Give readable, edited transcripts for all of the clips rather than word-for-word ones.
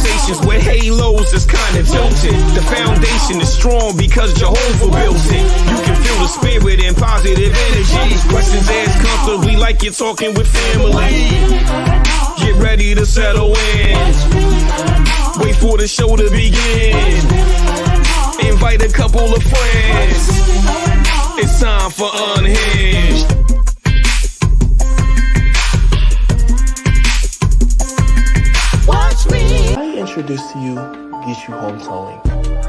conversations with halos that's kind of tilted. The foundation is strong because Jehovah built it. You can feel the spirit and positive energy. Questions asked comfortably like you're talking with family. Get ready to settle in. Wait for the show to begin. Invite a couple of friends. It's time for Unhinged. I introduce to you Get You Home Towing,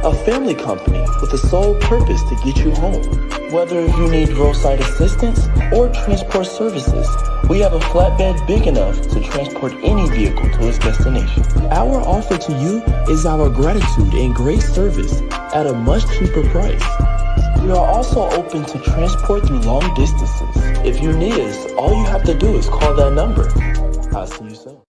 a family company with the sole purpose to get you home. Whether you need roadside assistance or transport services, we have a flatbed big enough to transport any vehicle to its destination. Our offer to you is our gratitude and great service at a much cheaper price. We are also open to transport through long distances. If you need us, all you have to do is call that number. I'll see you soon.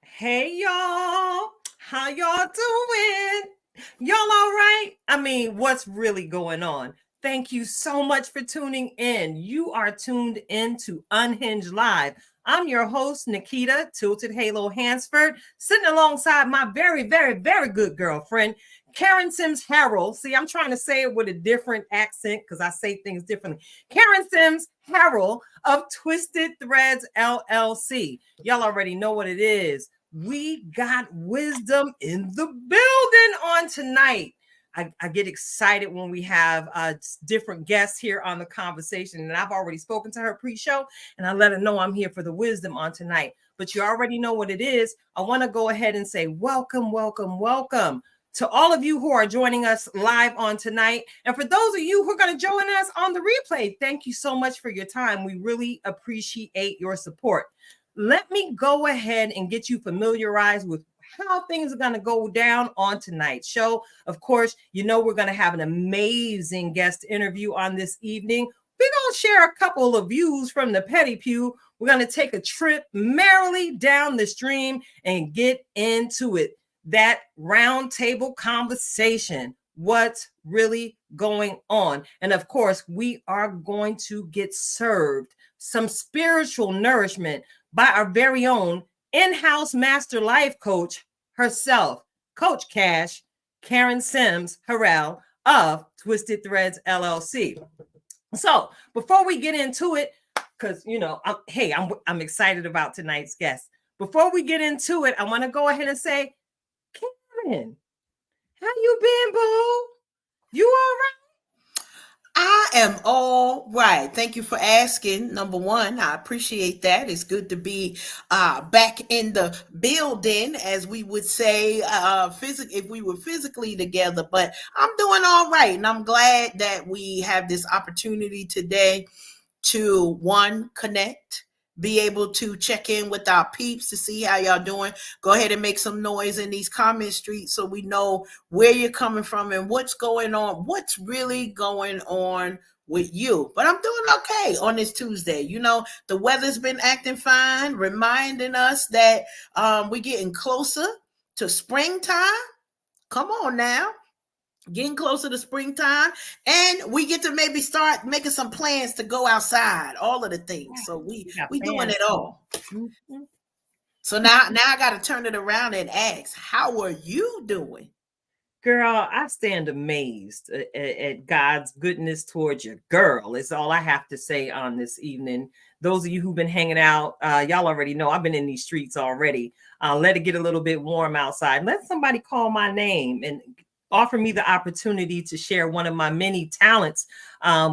Hey, y'all. How y'all doing? Y'all all right? I mean, what's really going on? Thank you so much for tuning in. You are tuned in to Unhinged Live. I'm your host, Nikita Tilted Halo Hansford, sitting alongside my very, very, very good girlfriend, Karen Sims Harrell. See, I'm trying to say it with a different accent because I say things differently. Karen Sims Harrell of Twisted Threads LLC. Y'all already know what it is. We got wisdom in the building on tonight. I get excited when we have different guests here on the conversation. And I've already spoken to her pre-show and I let her know I'm here for the wisdom on tonight. But you already know what it is. I want to go ahead and say welcome, welcome, welcome to all of you who are joining us live on tonight. And for those of you who are going to join us on the replay, thank you so much for your time. We really appreciate your support. Let me go ahead and get you familiarized with how things are going to go down on tonight's show. Of course, you know we're going to have an amazing guest interview on this evening. We're going to share a couple of views from the Petty Pew. We're going to take a trip merrily down the stream and get into it. That round table conversation. What's really going on? And of course, we are going to get served some spiritual nourishment by our very own in-house master life coach herself, Coach Cash, Karen Sims Harrell of Twisted Threads LLC. So before we get into it, because you know, I'm excited about tonight's guest. Before we get into it, I want to go ahead and say, Karen, how you been, boo? You all right? I am all right. Thank you for asking. Number one, I appreciate that. It's good to be back in the building, as we would say, if we were physically together. But I'm doing all right, and I'm glad that we have this opportunity today to, one, connect, be able to check in with our peeps to see how y'all doing. Go ahead and make some noise in these comment streets so we know where you're coming from and what's going on, what's really going on with you. But I'm doing okay on this Tuesday. You know, the weather's been acting fine, reminding us that we're getting closer to springtime. Come on now. Getting closer to springtime, and we get to maybe start making some plans to go outside, all of the things. So we doing it all. Mm-hmm. So now I got to turn it around and ask, how are you doing? Girl, I stand amazed at God's goodness towards your girl. Is all I have to say on this evening. Those of you who've been hanging out, y'all already know I've been in these streets already. Let it get a little bit warm outside. Let somebody call my name and offer me the opportunity to share one of my many talents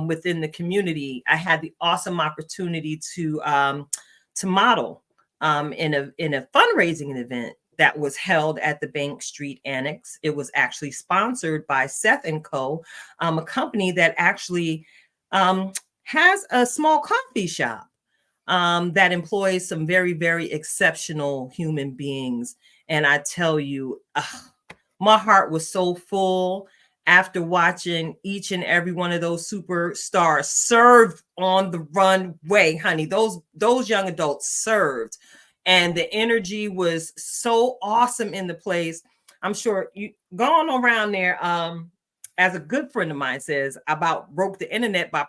within the community. I had the awesome opportunity to model in a fundraising event that was held at the Bank Street Annex. It was actually sponsored by Seth & Co., a company that actually has a small coffee shop that employs some very, very exceptional human beings. And I tell you, my heart was so full after watching each and every one of those superstars serve on the runway, honey. Those young adults served, and the energy was so awesome in the place. I'm sure you going around there, as a good friend of mine says, about broke the internet by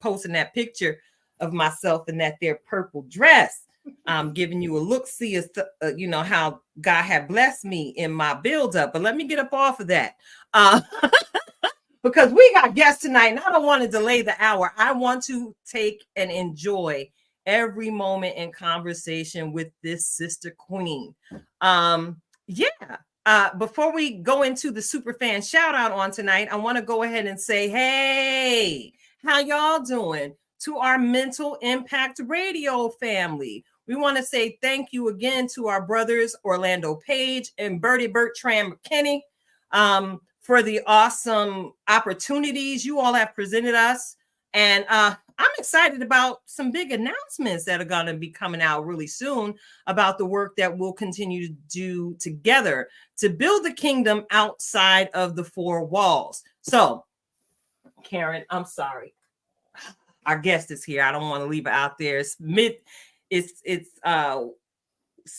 posting that picture of myself in that there purple dress. I'm giving you a look-see as to, you know, how God had blessed me in my build-up. But let me get up off of that. Because we got guests tonight, and I don't want to delay the hour. I want to take and enjoy every moment in conversation with this sister queen. Before we go into the super fan shout out on tonight, I want to go ahead and say, hey, how y'all doing? To our Mental Impact Radio family. We want to say thank you again to our brothers Orlando Page and Bertie Bertram McKinney for the awesome opportunities you all have presented us. And I'm excited about some big announcements that are going to be coming out really soon about the work that we'll continue to do together to build the kingdom outside of the four walls. So, Karen, I'm sorry. Our guest is here. I don't want to leave it out there. It's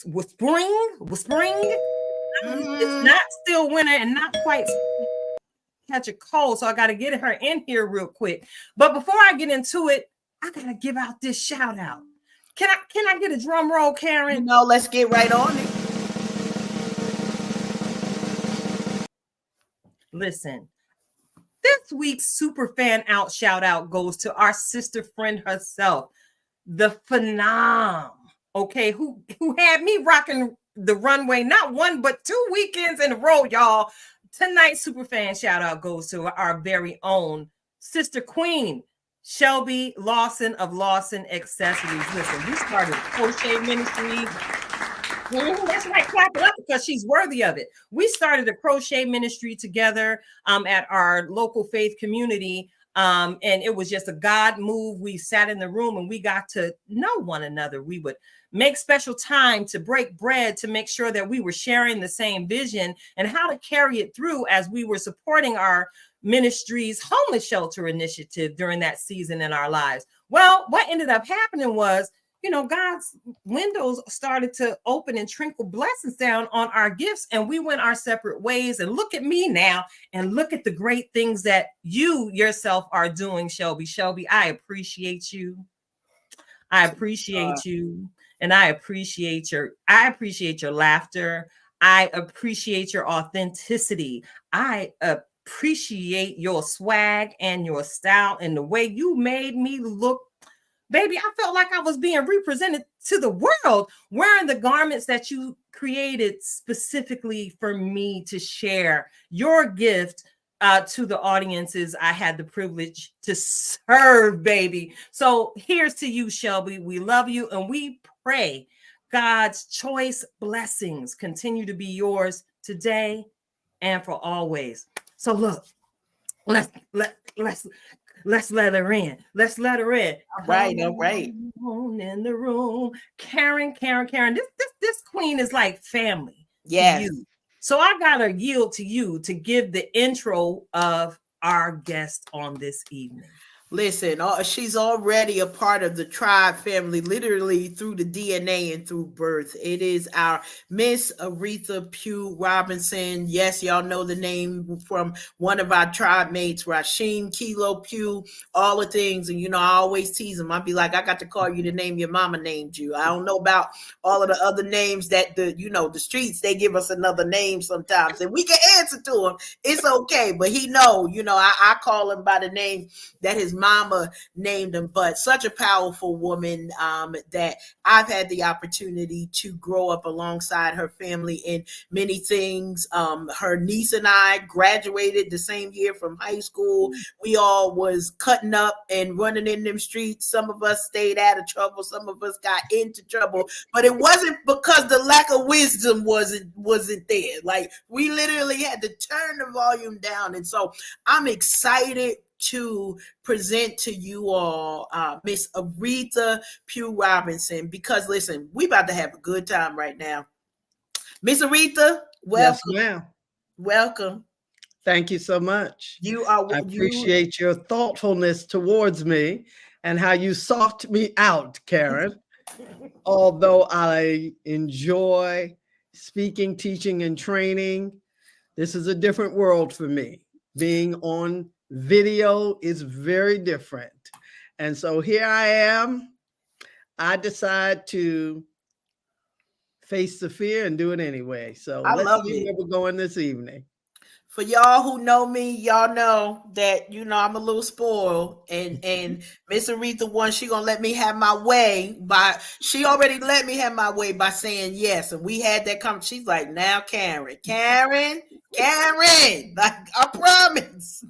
with spring. It's not still winter and not quite catch a cold, so I got to get her in here real quick. But before I get into it, I gotta give out this shout out. Can I get a drum roll, Karen? You know, let's get right on it. Listen, this week's super fan out shout out goes to our sister friend herself, the Phenom. Okay, who had me rocking the runway not one but 2 weekends in a row, y'all. Tonight's super fan shout out goes to our very own sister queen, Shelby Lawson of Lawson Accessories. Listen, we started a crochet ministry. That's right, clap it up because she's worthy of it. We started a crochet ministry together at our local faith community. And it was just a God move. We sat in the room and we got to know one another. We would make special time to break bread to make sure that we were sharing the same vision and how to carry it through as we were supporting our ministry's homeless shelter initiative during that season in our lives. Well, what ended up happening was, you know, God's windows started to open and trickle blessings down on our gifts, and we went our separate ways. And look at me now, and look at the great things that you yourself are doing, Shelby. Shelby, I appreciate you. I appreciate you, and I appreciate your laughter. I appreciate your authenticity. I appreciate your swag and your style and the way you made me look. Baby, I felt like I was being represented to the world wearing the garments that you created specifically for me to share your gift to the audiences I had the privilege to serve, baby. So here's to you, Shelby. We love you and we pray God's choice blessings continue to be yours today and for always. So look, let's let her in. Let's let her in. All right. In the room, Karen. This queen is like family. Yes. To you. So I gotta yield to you to give the intro of our guest on this evening. Listen, she's already a part of the tribe family, literally through the DNA and through birth. It is our Miss Aretha Pugh-Robinson. Yes, y'all know the name from one of our tribe mates, Rashim Kilo Pugh, all the things. And, you know, I always tease them. I'd be like, I got to call you the name your mama named you. I don't know about all of the other names that the streets, they give us another name sometimes. And we can answer to him. It's okay. But he know, I call him by the name that his mama named him. But such a powerful woman that I've had the opportunity to grow up alongside her family in many things. Her niece and I graduated the same year from high school. We all was cutting up and running in them streets. Some of us stayed out of trouble. Some of us got into trouble, but it wasn't because the lack of wisdom wasn't there. Like, we literally had to turn the volume down. And so I'm excited to present to you all Miss Aretha Pugh-Robinson, because listen, we about to have a good time right now. Miss Aretha, welcome. Yes, ma'am. Welcome. Thank you so much. I appreciate your thoughtfulness towards me and how you sought me out, Karen. Although I enjoy speaking, teaching, and training, this is a different world for me. Being on video is very different. And so here I am. I decide to face the fear and do it anyway. So I let's love see it. where we're going this evening. For y'all who know me, y'all know that I'm a little spoiled, and Miss Aretha one, she gonna let me have my way she already let me have my way by saying yes, and we had that conversation. She's like, now Karen, like I promise.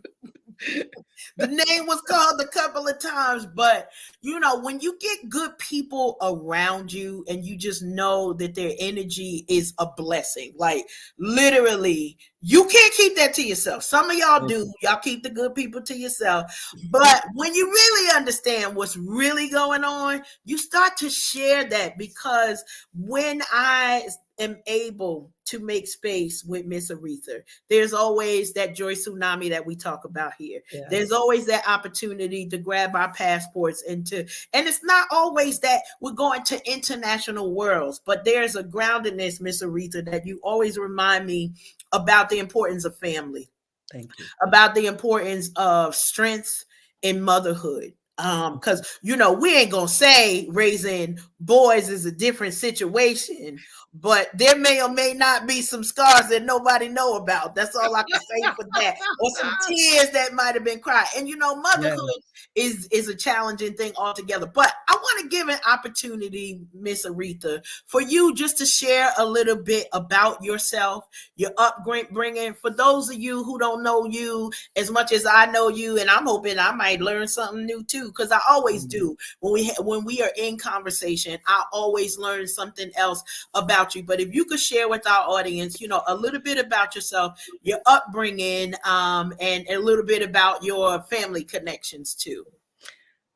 The name was called a couple of times, but when you get good people around you and you just know that their energy is a blessing, like literally, you can't keep that to yourself. Some of y'all do. Y'all keep the good people to yourself. But when you really understand what's really going on, you start to share that, because when I am able to make space with Miss Aretha, there's always that Joy Tsunami that we talk about here. Yes. There's always that opportunity to grab our passports and it's not always that we're going to international worlds, but there's a groundedness, Miss Aretha, that you always remind me about the importance of family. Thank you. About the importance of strength in motherhood. Because we ain't gonna say raising boys is a different situation, but there may or may not be some scars that nobody know about. That's all I can say for that. Or some tears that might have been cried. And motherhood is a challenging thing altogether. But I want to give an opportunity, Miss Aretha, for you just to share a little bit about yourself, your upbringing. For those of you who don't know you as much as I know you, and I'm hoping I might learn something new too, because I always do. When we are in conversation, I always learn something else about you. But if you could share with our audience, a little bit about yourself, your upbringing, and a little bit about your family connections too.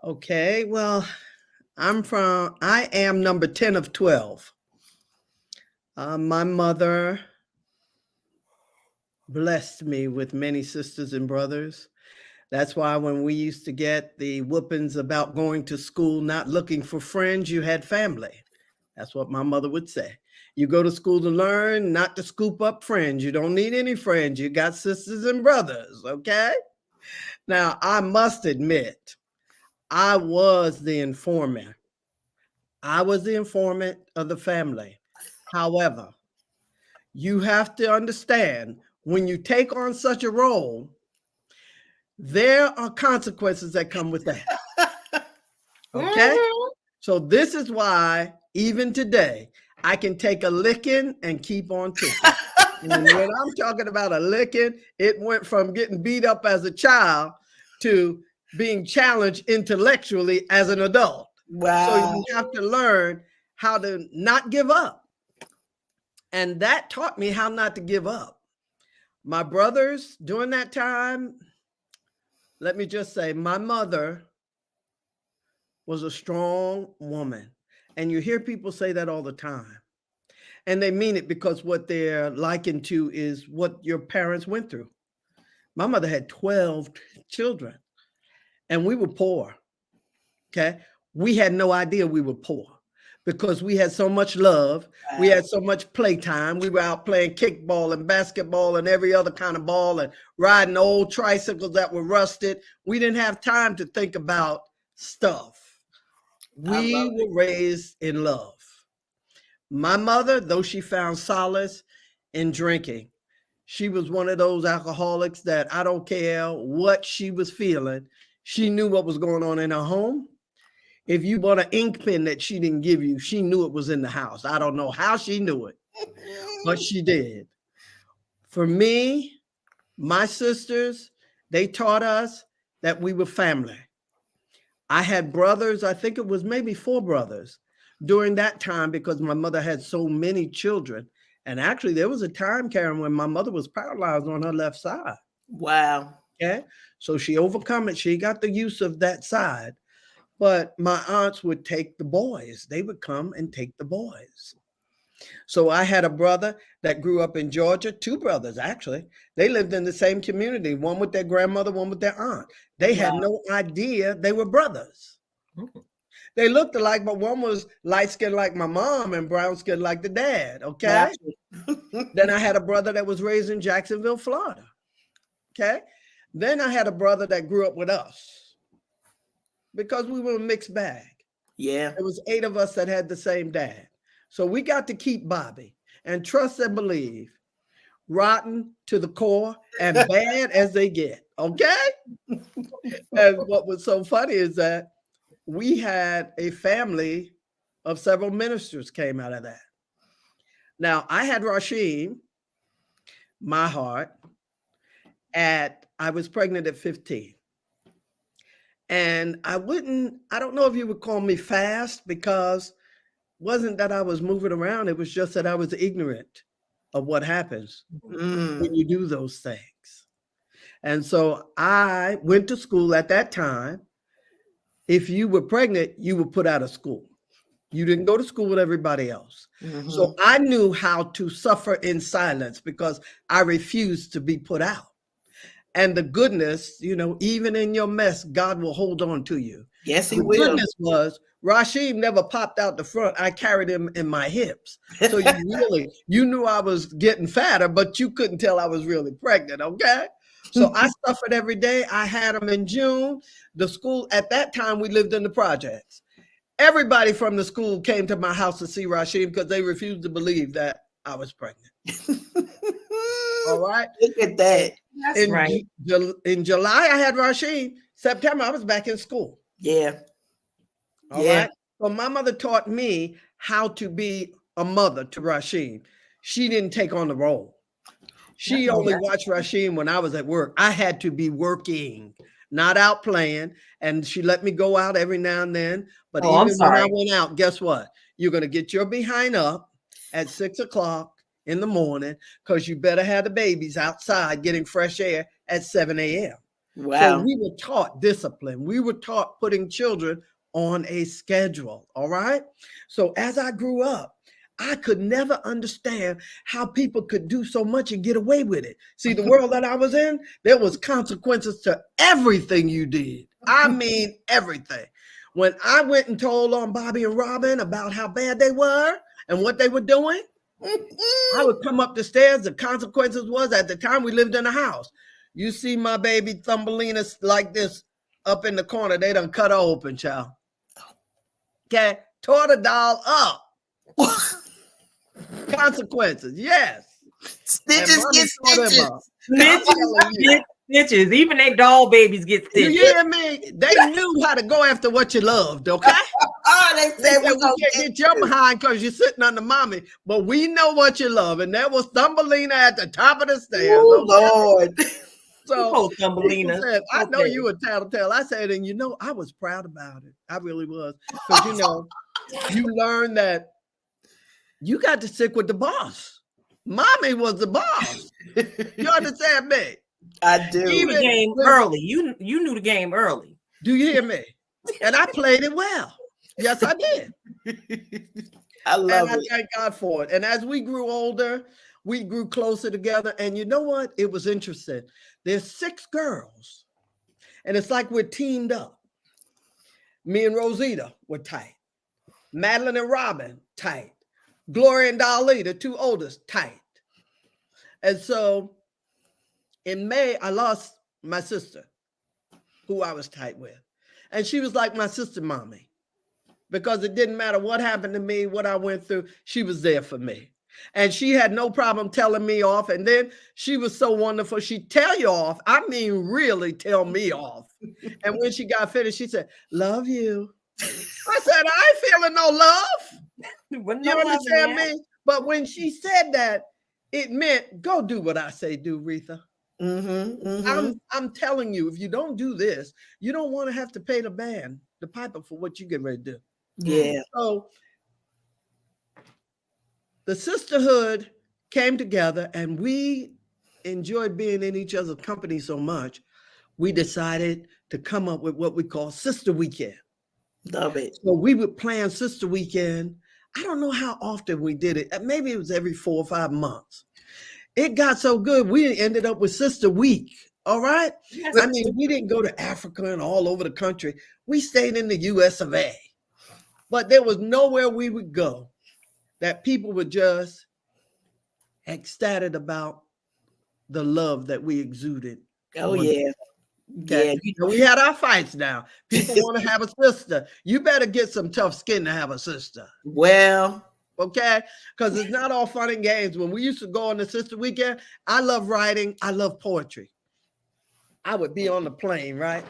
Okay, well, I am number 10 of 12. My mother blessed me with many sisters and brothers. That's why when we used to get the whoopings about going to school, not looking for friends, you had family. That's what my mother would say. You go to school to learn, not to scoop up friends. You don't need any friends. You got sisters and brothers, okay? Now, I must admit, I was the informant. I was the informant of the family. However, you have to understand, when you take on such a role, there are consequences that come with that. Okay? So this is why, even today, I can take a licking and keep on ticking. And when I'm talking about a licking, it went from getting beat up as a child to being challenged intellectually as an adult. Wow. So you have to learn how to not give up. And that taught me how not to give up. My brothers, during that time, let me just say, my mother was a strong woman. And you hear people say that all the time. And they mean it, because what they're likened to is what your parents went through. My mother had 12 children, and we were poor. Okay? We had no idea we were poor, because we had so much love. Wow. We had so much playtime. We were out playing kickball and basketball and every other kind of ball, and riding old tricycles that were rusted. We didn't have time to think about stuff. We were raised in love. My mother, though she found solace in drinking, she was one of those alcoholics that I don't care what she was feeling. She knew what was going on in her home. If you bought an ink pen that she didn't give you, she knew it was in the house. I don't know how she knew it, but she did. For me, my sisters, they taught us that we were family. I had brothers, I think it was maybe 4 brothers during that time, because my mother had so many children. And actually, there was a time, Karen, when my mother was paralyzed on her left side. Wow. Okay. So she overcome it. She got the use of that side. But my aunts would take the boys. They would come and take the boys. So I had a brother that grew up in Georgia, 2 brothers, actually. They lived in the same community, one with their grandmother, one with their aunt. They had no idea they were brothers. Mm-hmm. They looked alike, but one was light-skinned like my mom and brown-skinned like the dad, okay? Then I had a brother that was raised in Jacksonville, Florida, okay? Then I had a brother that grew up with us. because we were a mixed bag. Yeah. There was 8 of us that had the same dad. So we got to keep Bobby, and trust and believe, rotten to the core and bad as they get. Okay. And what was so funny is that we had a family of several ministers came out of that. Now I had Rasheem, my heart, I was pregnant at 15. And I don't know if you would call me fast, because it wasn't that I was moving around. It was just that I was ignorant of what happens when you do those things. And so I went to school at that time. If you were pregnant, you were put out of school. You didn't go to school with everybody else. So I knew how to suffer in silence because I refused to be put out. And the goodness, even in your mess, God will hold on to you. Yes, he the will. Goodness was Rasheem never popped out the front. I carried him in my hips. So you knew I was getting fatter, but you couldn't tell I was really pregnant. Okay. So I suffered every day. I had him in June. The school at that time, we lived in the projects. Everybody from the school came to my house to see Rasheem because they refused to believe that I was pregnant. All right. Look at that. That's right. In July, I had Rasheem. September, I was back in school. Yeah. All right. So my mother taught me how to be a mother to Rasheem. She didn't take on the role. She only watched Rasheem when I was at work. I had to be working, not out playing. And she let me go out every now and then. But even when I went out, guess what? You're going to get your behind up at 6 o'clock in the morning, because you better have the babies outside getting fresh air at 7 a.m. Wow. So we were taught discipline. We were taught putting children on a schedule. All right. So as I grew up, I could never understand how people could do so much and get away with it. See, the world that I was in, there was consequences to everything you did. I mean, everything. When I went and told on Bobby and Robin about how bad they were and what they were doing, I would come up the stairs. The consequences was, at the time we lived in a house. You see my baby Thumbelina like this up in the corner. They done cut her open, child. Okay. Tore the doll up. Consequences, yes. Stitches get stitches. Stitches. Even they doll babies get stitches. You hear me? They knew how to go after what you loved, okay? They said we can't get your behind because you're sitting under mommy, but we know what you love. And that was Thumbelina at the top of the stairs. Oh, Lord. So Thumbelina. Said, I know you were tattletale. I said, and I was proud about it. I really was. Because you learn that you got to stick with the boss. Mommy was the boss. You understand me? I do. You knew the game early. You knew the game early. Do you hear me? And I played it well. Yes, I did. I love it. I thank God for it. And as we grew older, we grew closer together. And you know what? It was interesting. There's 6 girls. And it's like we're teamed up. Me and Rosita were tight. Madeline and Robin, tight. Gloria and Dolly, the 2 oldest, tight. And so in May, I lost my sister, who I was tight with. And she was like my sister mommy, because it didn't matter what happened to me, what I went through, she was there for me. And she had no problem telling me off. And then she was so wonderful. She'd tell you off. I mean, really tell me off. And when she got finished, she said, "Love you." I said, "I ain't feeling no love." You understand me? But when she said that, it meant, go do what I say do, Retha. I'm telling you, if you don't do this, you don't want to have to pay the piper for what you get ready to do. Yeah. So the sisterhood came together and we enjoyed being in each other's company so much, we decided to come up with what we call Sister Weekend. Love it. So we would plan Sister Weekend. I don't know how often we did it. Maybe it was every 4 or 5 months. It got so good, we ended up with Sister Week. All right. Yes. I mean, we didn't go to Africa and all over the country. We stayed in the US of A. But there was nowhere we would go that people were just ecstatic about the love that we exuded. Oh, yeah. Okay. Yeah. And we had our fights now. People want to have a sister. You better get some tough skin to have a sister. Well, Okay. Because it's not all fun and games. When we used to go on the sister weekend, I love writing. I love poetry. I would be on the plane, right?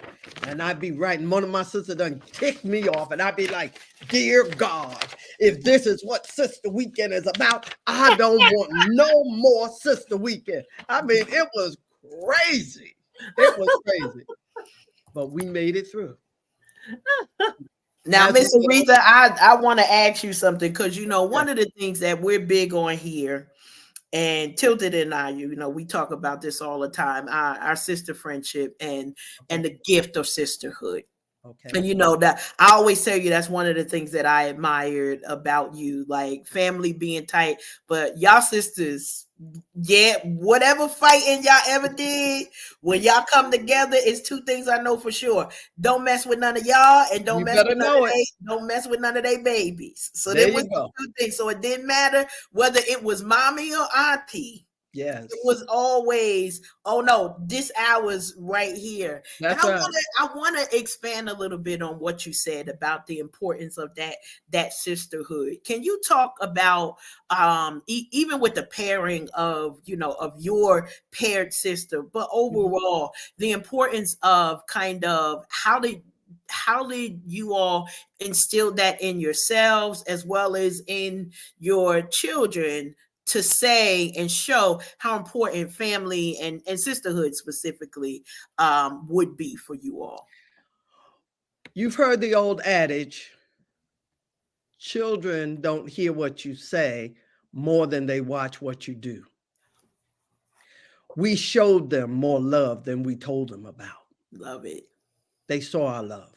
And I'd be writing. One of my sisters done ticked me off. And I'd be like, dear God, if this is what sister weekend is about, I don't want no more sister weekend. I mean, it was crazy. It was crazy. But we made it through. now, As Miss we Aretha, I want to ask you something because one of the things that we're big on here, and Tilted and I, we talk about this all the time, our sister friendship and the gift of sisterhood. Okay. And that I always tell you that's one of the things that I admired about you, like family being tight. But y'all sisters, yeah, whatever fighting y'all ever did, when y'all come together, it's two things I know for sure: don't mess with none of y'all, and don't You mess better with know it. don't mess with none of their babies. So There there you was go. two things. So it didn't matter whether it was mommy or auntie. Yes. It was always, oh no, this hour's right here. That's and right. I want to expand a little bit on what you said about the importance of that sisterhood. Can you talk about even with the pairing of of your paired sister, but overall the importance of kind of how did you all instill that in yourselves as well as in your children, to say and show how important family and sisterhood specifically would be for you all? You've heard the old adage, children don't hear what you say more than they watch what you do. We showed them more love than we told them about. Love it. They saw our love.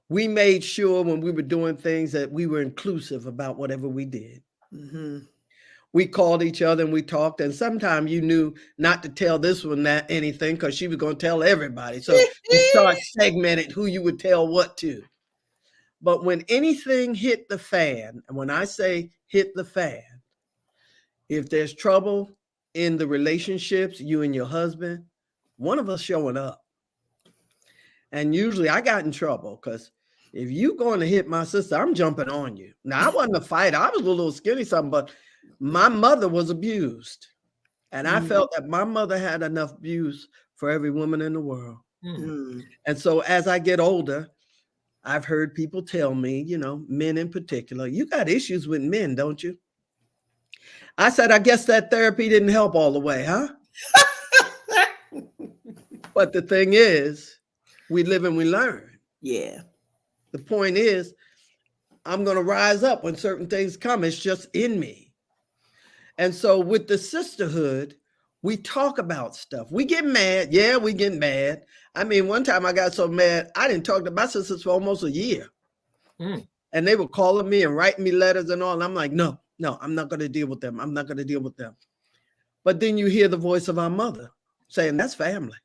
We made sure when we were doing things that we were inclusive about whatever we did. Mm-hmm. We called each other and we talked, and sometimes you knew not to tell this one that anything because she was going to tell everybody. So you start segmenting who you would tell what to. But when anything hit the fan, and when I say hit the fan, if there's trouble in the relationships, you and your husband, one of us showing up. And usually I got in trouble because if you going to hit my sister, I'm jumping on you. Now, I wasn't a fighter. I was a little skinny something, but my mother was abused. And I felt that my mother had enough abuse for every woman in the world. Mm-hmm. And so as I get older, I've heard people tell me, men in particular, you got issues with men, don't you? I said, I guess that therapy didn't help all the way, huh? But the thing is, we live and we learn. Yeah. The point is, I'm going to rise up when certain things come. It's just in me. And so with the sisterhood, we talk about stuff. We get mad. Yeah, we get mad. I mean, one time I got so mad, I didn't talk to my sisters for almost a year. And they were calling me and writing me letters and all. And I'm like, no, I'm not going to deal with them. I'm not going to deal with them. But then you hear the voice of our mother saying, that's family.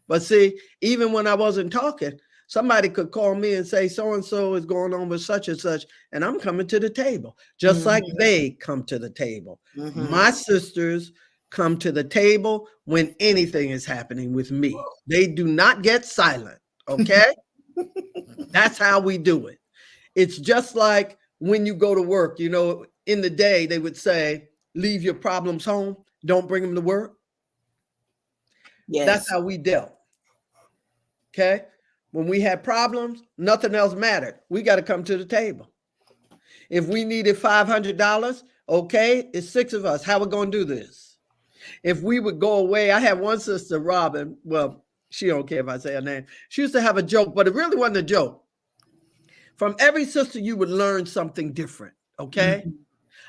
But see, even when I wasn't talking, somebody could call me and say, so-and-so is going on with such and such, and I'm coming to the table, just like they come to the table. My sisters come to the table when anything is happening with me. They do not get silent, okay? That's how we do it. It's just like when you go to work, in the day, they would say, leave your problems home, don't bring them to work. Yes. That's how we dealt. Okay? When we had problems, nothing else mattered. We got to come to the table. If we needed $500, okay, it's 6 of us. How we going to do this? If we would go away, I had one sister, Robin. Well, she don't care if I say her name. She used to have a joke, but it really wasn't a joke. From every sister, you would learn something different, okay?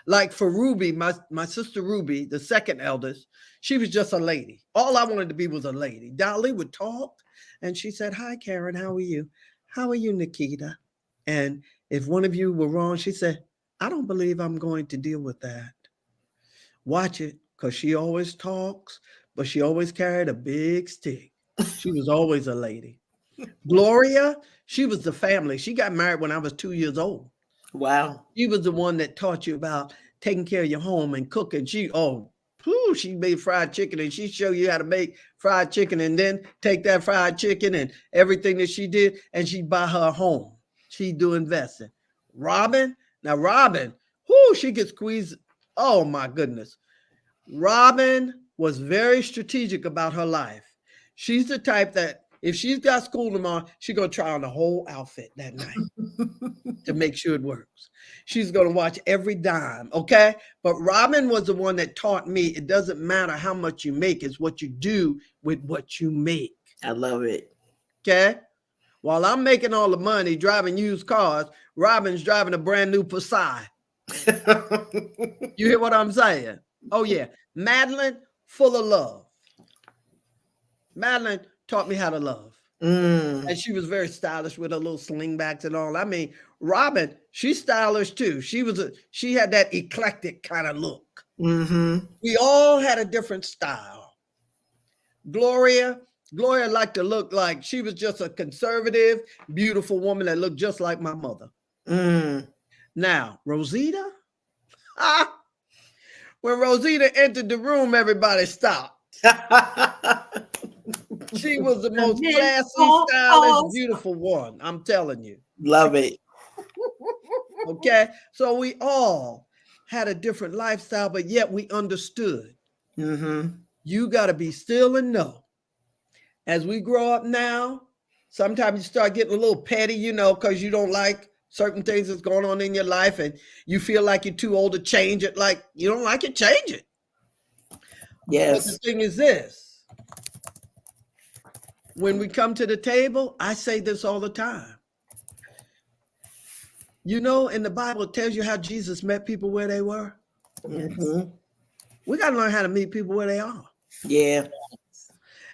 Like for Ruby, my sister Ruby, the second eldest, she was just a lady. All I wanted to be was a lady. Dolly would talk, and she said, hi, Karen, how are you? How are you, Nikita? And if one of you were wrong, she said, I don't believe I'm going to deal with that. Watch it, because she always talks, but she always carried a big stick. She was always a lady. Gloria, she was the family. She got married when I was 2 years old. Wow. She was the one that taught you about taking care of your home and cooking. Whew, she made fried chicken, and she show you how to make fried chicken, and then take that fried chicken and everything that she did, and she buy her home. She do investing. Robin, now Robin, whoo, she could squeeze. Oh my goodness. Robin was very strategic about her life. She's the type that if she's got school tomorrow, she's going to try on the whole outfit that night to make sure it works. She's going to watch every dime, okay? But Robin was the one that taught me it doesn't matter how much you make, it's what you do with what you make. I love it. Okay? While I'm making all the money driving used cars, Robin's driving a brand new Passat. You hear what I'm saying? Oh, yeah. Madeline, full of love. Madeline taught me how to love. And she was very stylish with her little slingbacks and all. I mean, Robin, she's stylish too. She had that eclectic kind of look. We all had a different style. Gloria liked to look like she was just a conservative, beautiful woman that looked just like my mother. Now, Rosita, when Rosita entered the room, everybody stopped. She was the most classy, stylish, beautiful one. I'm telling you. Love it. Okay. So we all had a different lifestyle, but yet we understood. You got to be still and know. As we grow up now, sometimes you start getting a little petty, you know, because you don't like certain things that's going on in your life and you feel like you're too old to change it. Like you don't like it, change it. Yes. But the thing is this. When we come to the table, I say this all the time. You know, in the Bible, it tells you how Jesus met people where they were. We got to learn how to meet people where they are. Yeah.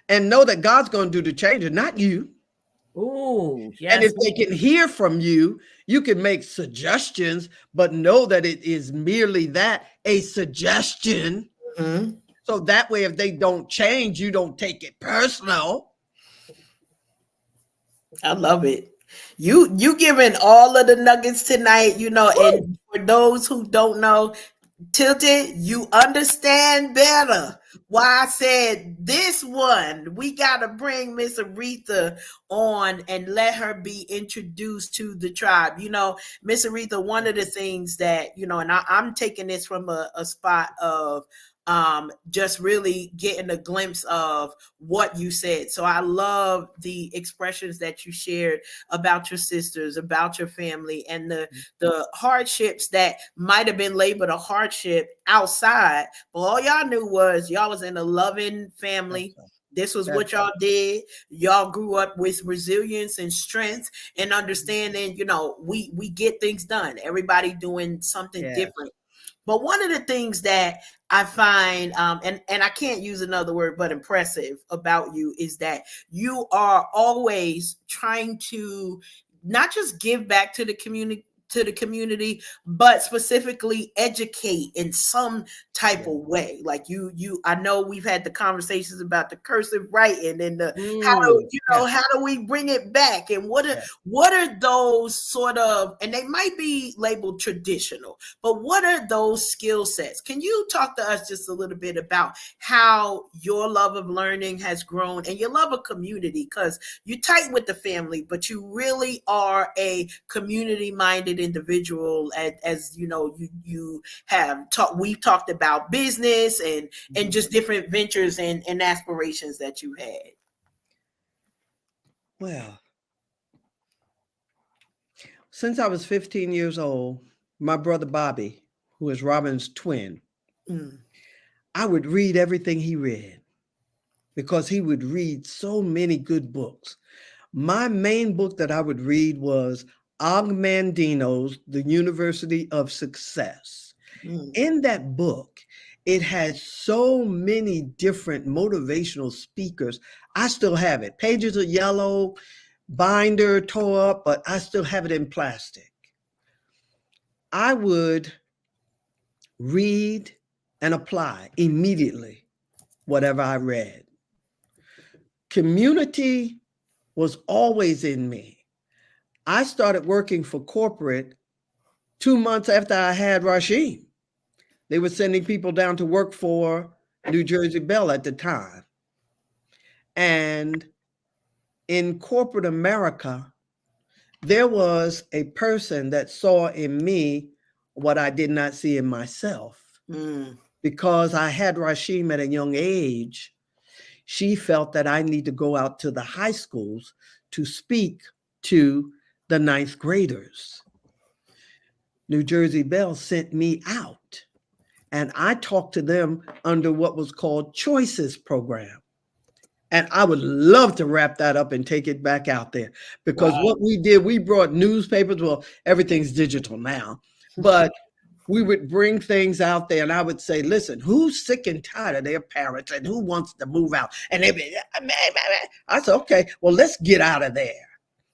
And know that God's going to do the changing, not you. Ooh, yes. And if they can hear from you, you can make suggestions, but know that it is merely that, a suggestion. So that way, if they don't change, you don't take it personal. I love it. You giving all of the nuggets tonight, you know, and for those who don't know, Tilted, you understand better why I said this one. We got to bring Miss Aretha on and let her be introduced to the tribe. You know, Miss Aretha, one of the things that, you know, and I'm taking this from a spot of just really getting a glimpse of what you said. So I love the expressions that you shared about your sisters, about your family, and the hardships that might have been labeled a hardship outside, but all y'all knew was y'all was in a loving family. This was what y'all did. Y'all grew up with resilience and strength and understanding, you know, we get things done. Everybody doing something different. But one of the things that I find, and I can't use another word but impressive about you, is that you are always trying to not just give back to the community, but specifically educate in some type of way. Like I know we've had the conversations about the cursive writing and how do we bring it back, and what are those sort of, and they might be labeled traditional, but what are those skill sets? Can you talk to us just a little bit about how your love of learning has grown and your love of community? Because you're tight with the family, but you really are a community-minded individual. As you know, you have we've talked about business and just different ventures and aspirations that you had. Well, since I was 15 years old, my brother Bobby, who is Robin's twin, I would read everything he read because he would read so many good books. My main book that I would read was Og Mandino's The University of Success. In that book, it has so many different motivational speakers. I still have it. Pages are yellow, binder tore up, but I still have it in plastic. I would read and apply immediately whatever I read. Community was always in me. I started working for corporate 2 months after I had Rasheen. They were sending people down to work for New Jersey Bell at the time. And in corporate America, there was a person that saw in me what I did not see in myself. Because I had Rashim at a young age, she felt that I need to go out to the high schools to speak to the ninth graders. New Jersey Bell sent me out, and I talked to them under what was called Choices program. And I would love to wrap that up and take it back out there, because what we did, we brought newspapers. Well, everything's digital now, but we would bring things out there, and I would say, listen, who's sick and tired of their parents and who wants to move out? And they'd be, I said, okay, well, let's get out of there.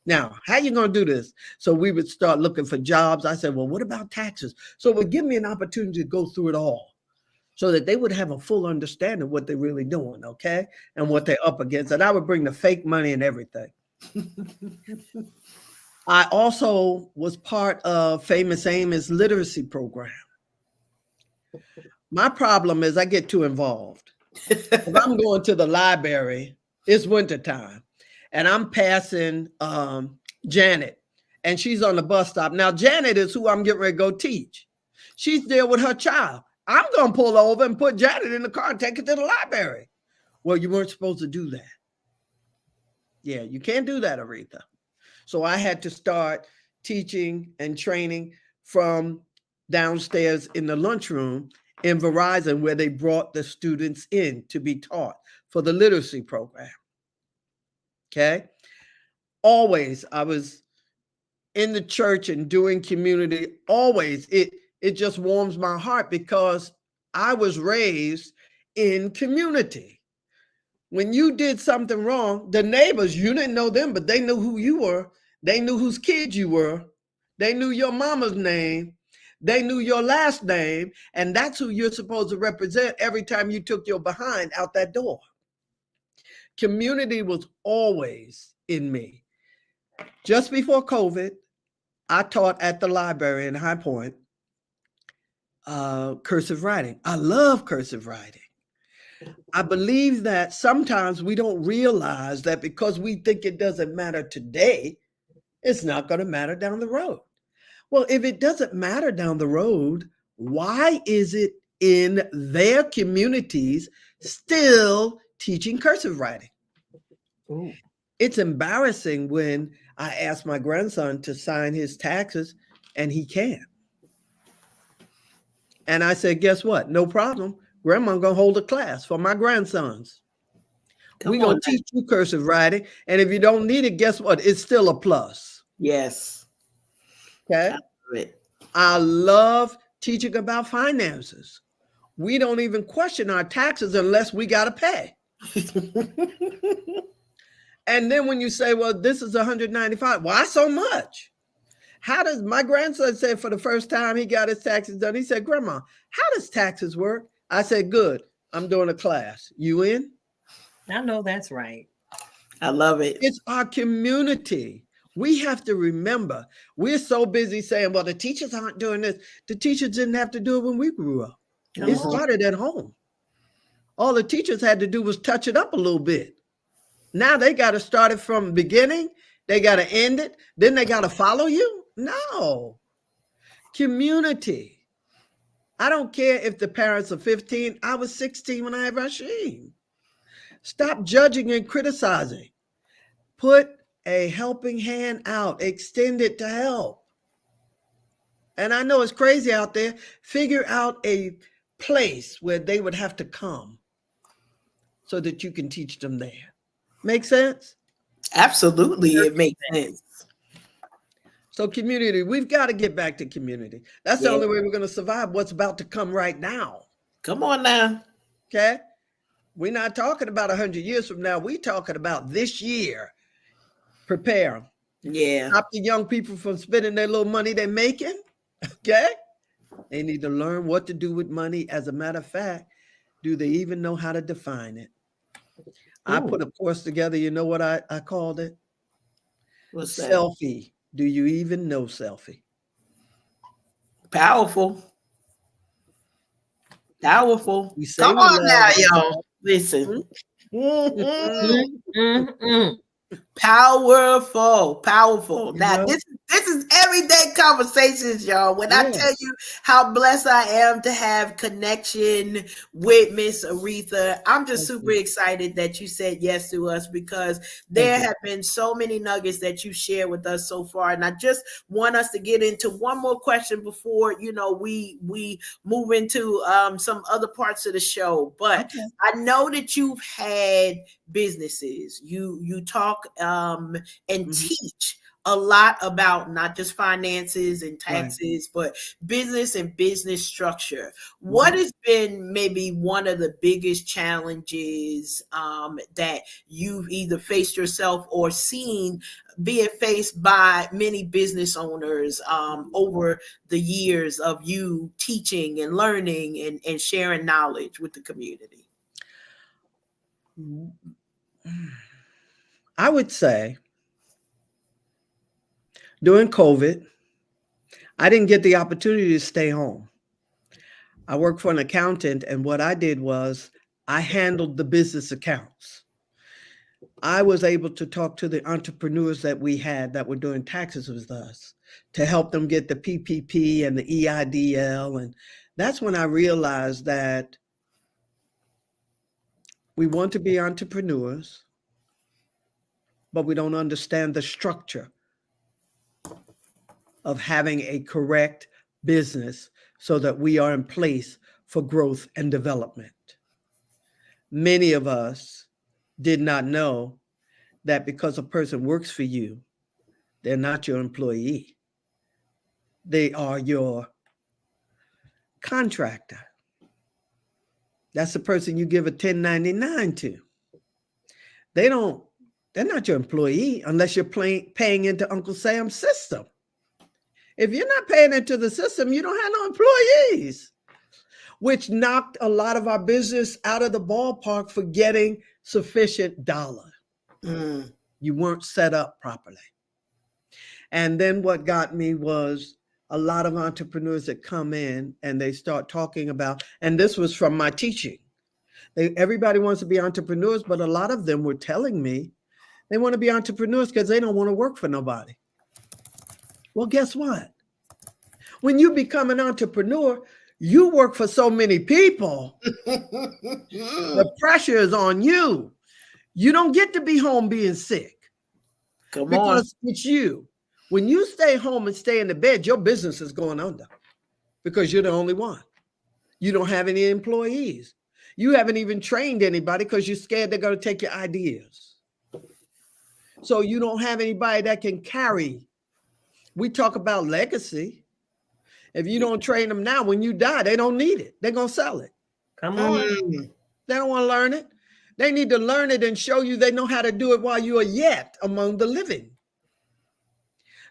Now, how you going to do this? So we would start looking for jobs. I said, well, what about taxes? So it would give me an opportunity to go through it all so that they would have a full understanding of what they're really doing, okay? And what they're up against. And I would bring the fake money and everything. I also was part of Famous Amos literacy program. My problem is I get too involved. If I'm going to the library, it's wintertime, and I'm passing Janet, and she's on the bus stop. Now, Janet is who I'm getting ready to go teach. She's there with her child. I'm going to pull over and put Janet in the car and take her to the library. Well, you weren't supposed to do that. Yeah, you can't do that, Aretha. So I had to start teaching and training from downstairs in the lunchroom in Verizon, where they brought the students in to be taught for the literacy program. Okay. Always, I was in the church and doing community. Always, it just warms my heart because I was raised in community. When you did something wrong, the neighbors, you didn't know them, but they knew who you were. They knew whose kids you were. They knew your mama's name. They knew your last name. And that's who you're supposed to represent every time you took your behind out that door. Community was always in me. Just before COVID, I taught at the library in High Point cursive writing. I love cursive writing. I believe that sometimes we don't realize that because we think it doesn't matter today, it's not going to matter down the road. Well, if it doesn't matter down the road, why is it in their communities still teaching cursive writing? Ooh. It's embarrassing when I ask my grandson to sign his taxes and he can't. And I said, guess what? No problem. Grandma's going to hold a class for my grandsons. We're going to teach you cursive writing. And if you don't need it, guess what? It's still a plus. Yes. Okay. I love teaching about finances. We don't even question our taxes unless we got to pay. And then when you say, well, this is 195, why so much? How does my grandson say for the first time he got his taxes done? He said, Grandma, how does taxes work? I said, good. I'm doing a class. You in? I know that's right. I love it. It's our community. We have to remember, we're so busy saying, well, the teachers aren't doing this. The teachers didn't have to do it when we grew up. It started at home. All the teachers had to do was touch it up a little bit. Now they got to start it from the beginning. They got to end it. Then they got to follow you. No. Community. I don't care if the parents are 15. I was 16 when I had Rashid. Stop judging and criticizing. Put a helping hand out. Extend it to help. And I know it's crazy out there. Figure out a place where they would have to come so that you can teach them there. Make sense? Absolutely, it makes sense. So community, we've got to get back to community. That's the only way we're going to survive what's about to come right now. Come on now. Okay? We're not talking about 100 years from now. We're talking about this year. Prepare them. Yeah. Stop the young people from spending their little money they're making. Okay? They need to learn what to do with money. As a matter of fact, do they even know how to define it? I put a course together. You know what I called it? What's that? Selfie. Do you even know selfie? Powerful. Powerful. We say Come we on now, love y'all. ourselves. Listen. Mhm. Powerful. You Now know? this is everyday conversations, y'all. When I tell Yes. you how blessed I am to have connection with Miss Aretha, I'm just Thank super you. excited that you said yes to us, because Thank there you. have been so many nuggets that you shared with us so far. And I just want us to get into one more question before we move into some other parts of the show. But Okay. I know that you've had businesses. You talk and Mhm. teach a lot about not just finances and Right. taxes, but business and business structure. What Mhm. has been maybe one of the biggest challenges that you've either faced yourself or seen being faced by many business owners over the years of you teaching and learning and sharing knowledge with the community? I would say during COVID, I didn't get the opportunity to stay home. I worked for an accountant, and what I did was I handled the business accounts. I was able to talk to the entrepreneurs that we had that were doing taxes with us to help them get the PPP and the EIDL. And that's when I realized that we want to be entrepreneurs, but we don't understand the structure of having a correct business so that we are in place for growth and development. Many of us did not know that because a person works for you, they're not your employee. They are your contractor. That's the person you give a 1099 to. They don't, they're not your employee unless you're paying into Uncle Sam's system. If you're not paying into the system, you don't have no employees, which knocked a lot of our business out of the ballpark for getting sufficient dollar. Mm. You weren't set up properly. And then what got me was a lot of entrepreneurs that come in and they start talking about, and this was from my teaching. Everybody wants to be entrepreneurs, but a lot of them were telling me they want to be entrepreneurs because they don't want to work for nobody. Well, guess what? When you become an entrepreneur, you work for so many people. The pressure is on you. You don't get to be home being sick Come on. because it's you. When you stay home and stay in the bed, your business is going under because you're the only one. You don't have any employees. You haven't even trained anybody because you're scared they're going to take your ideas. So you don't have anybody that can carry. We talk about legacy. If you don't train them now, when you die, they don't need it. They're going to sell it. Come on. They don't want to learn it. They need to learn it and show you they know how to do it while you are yet among the living.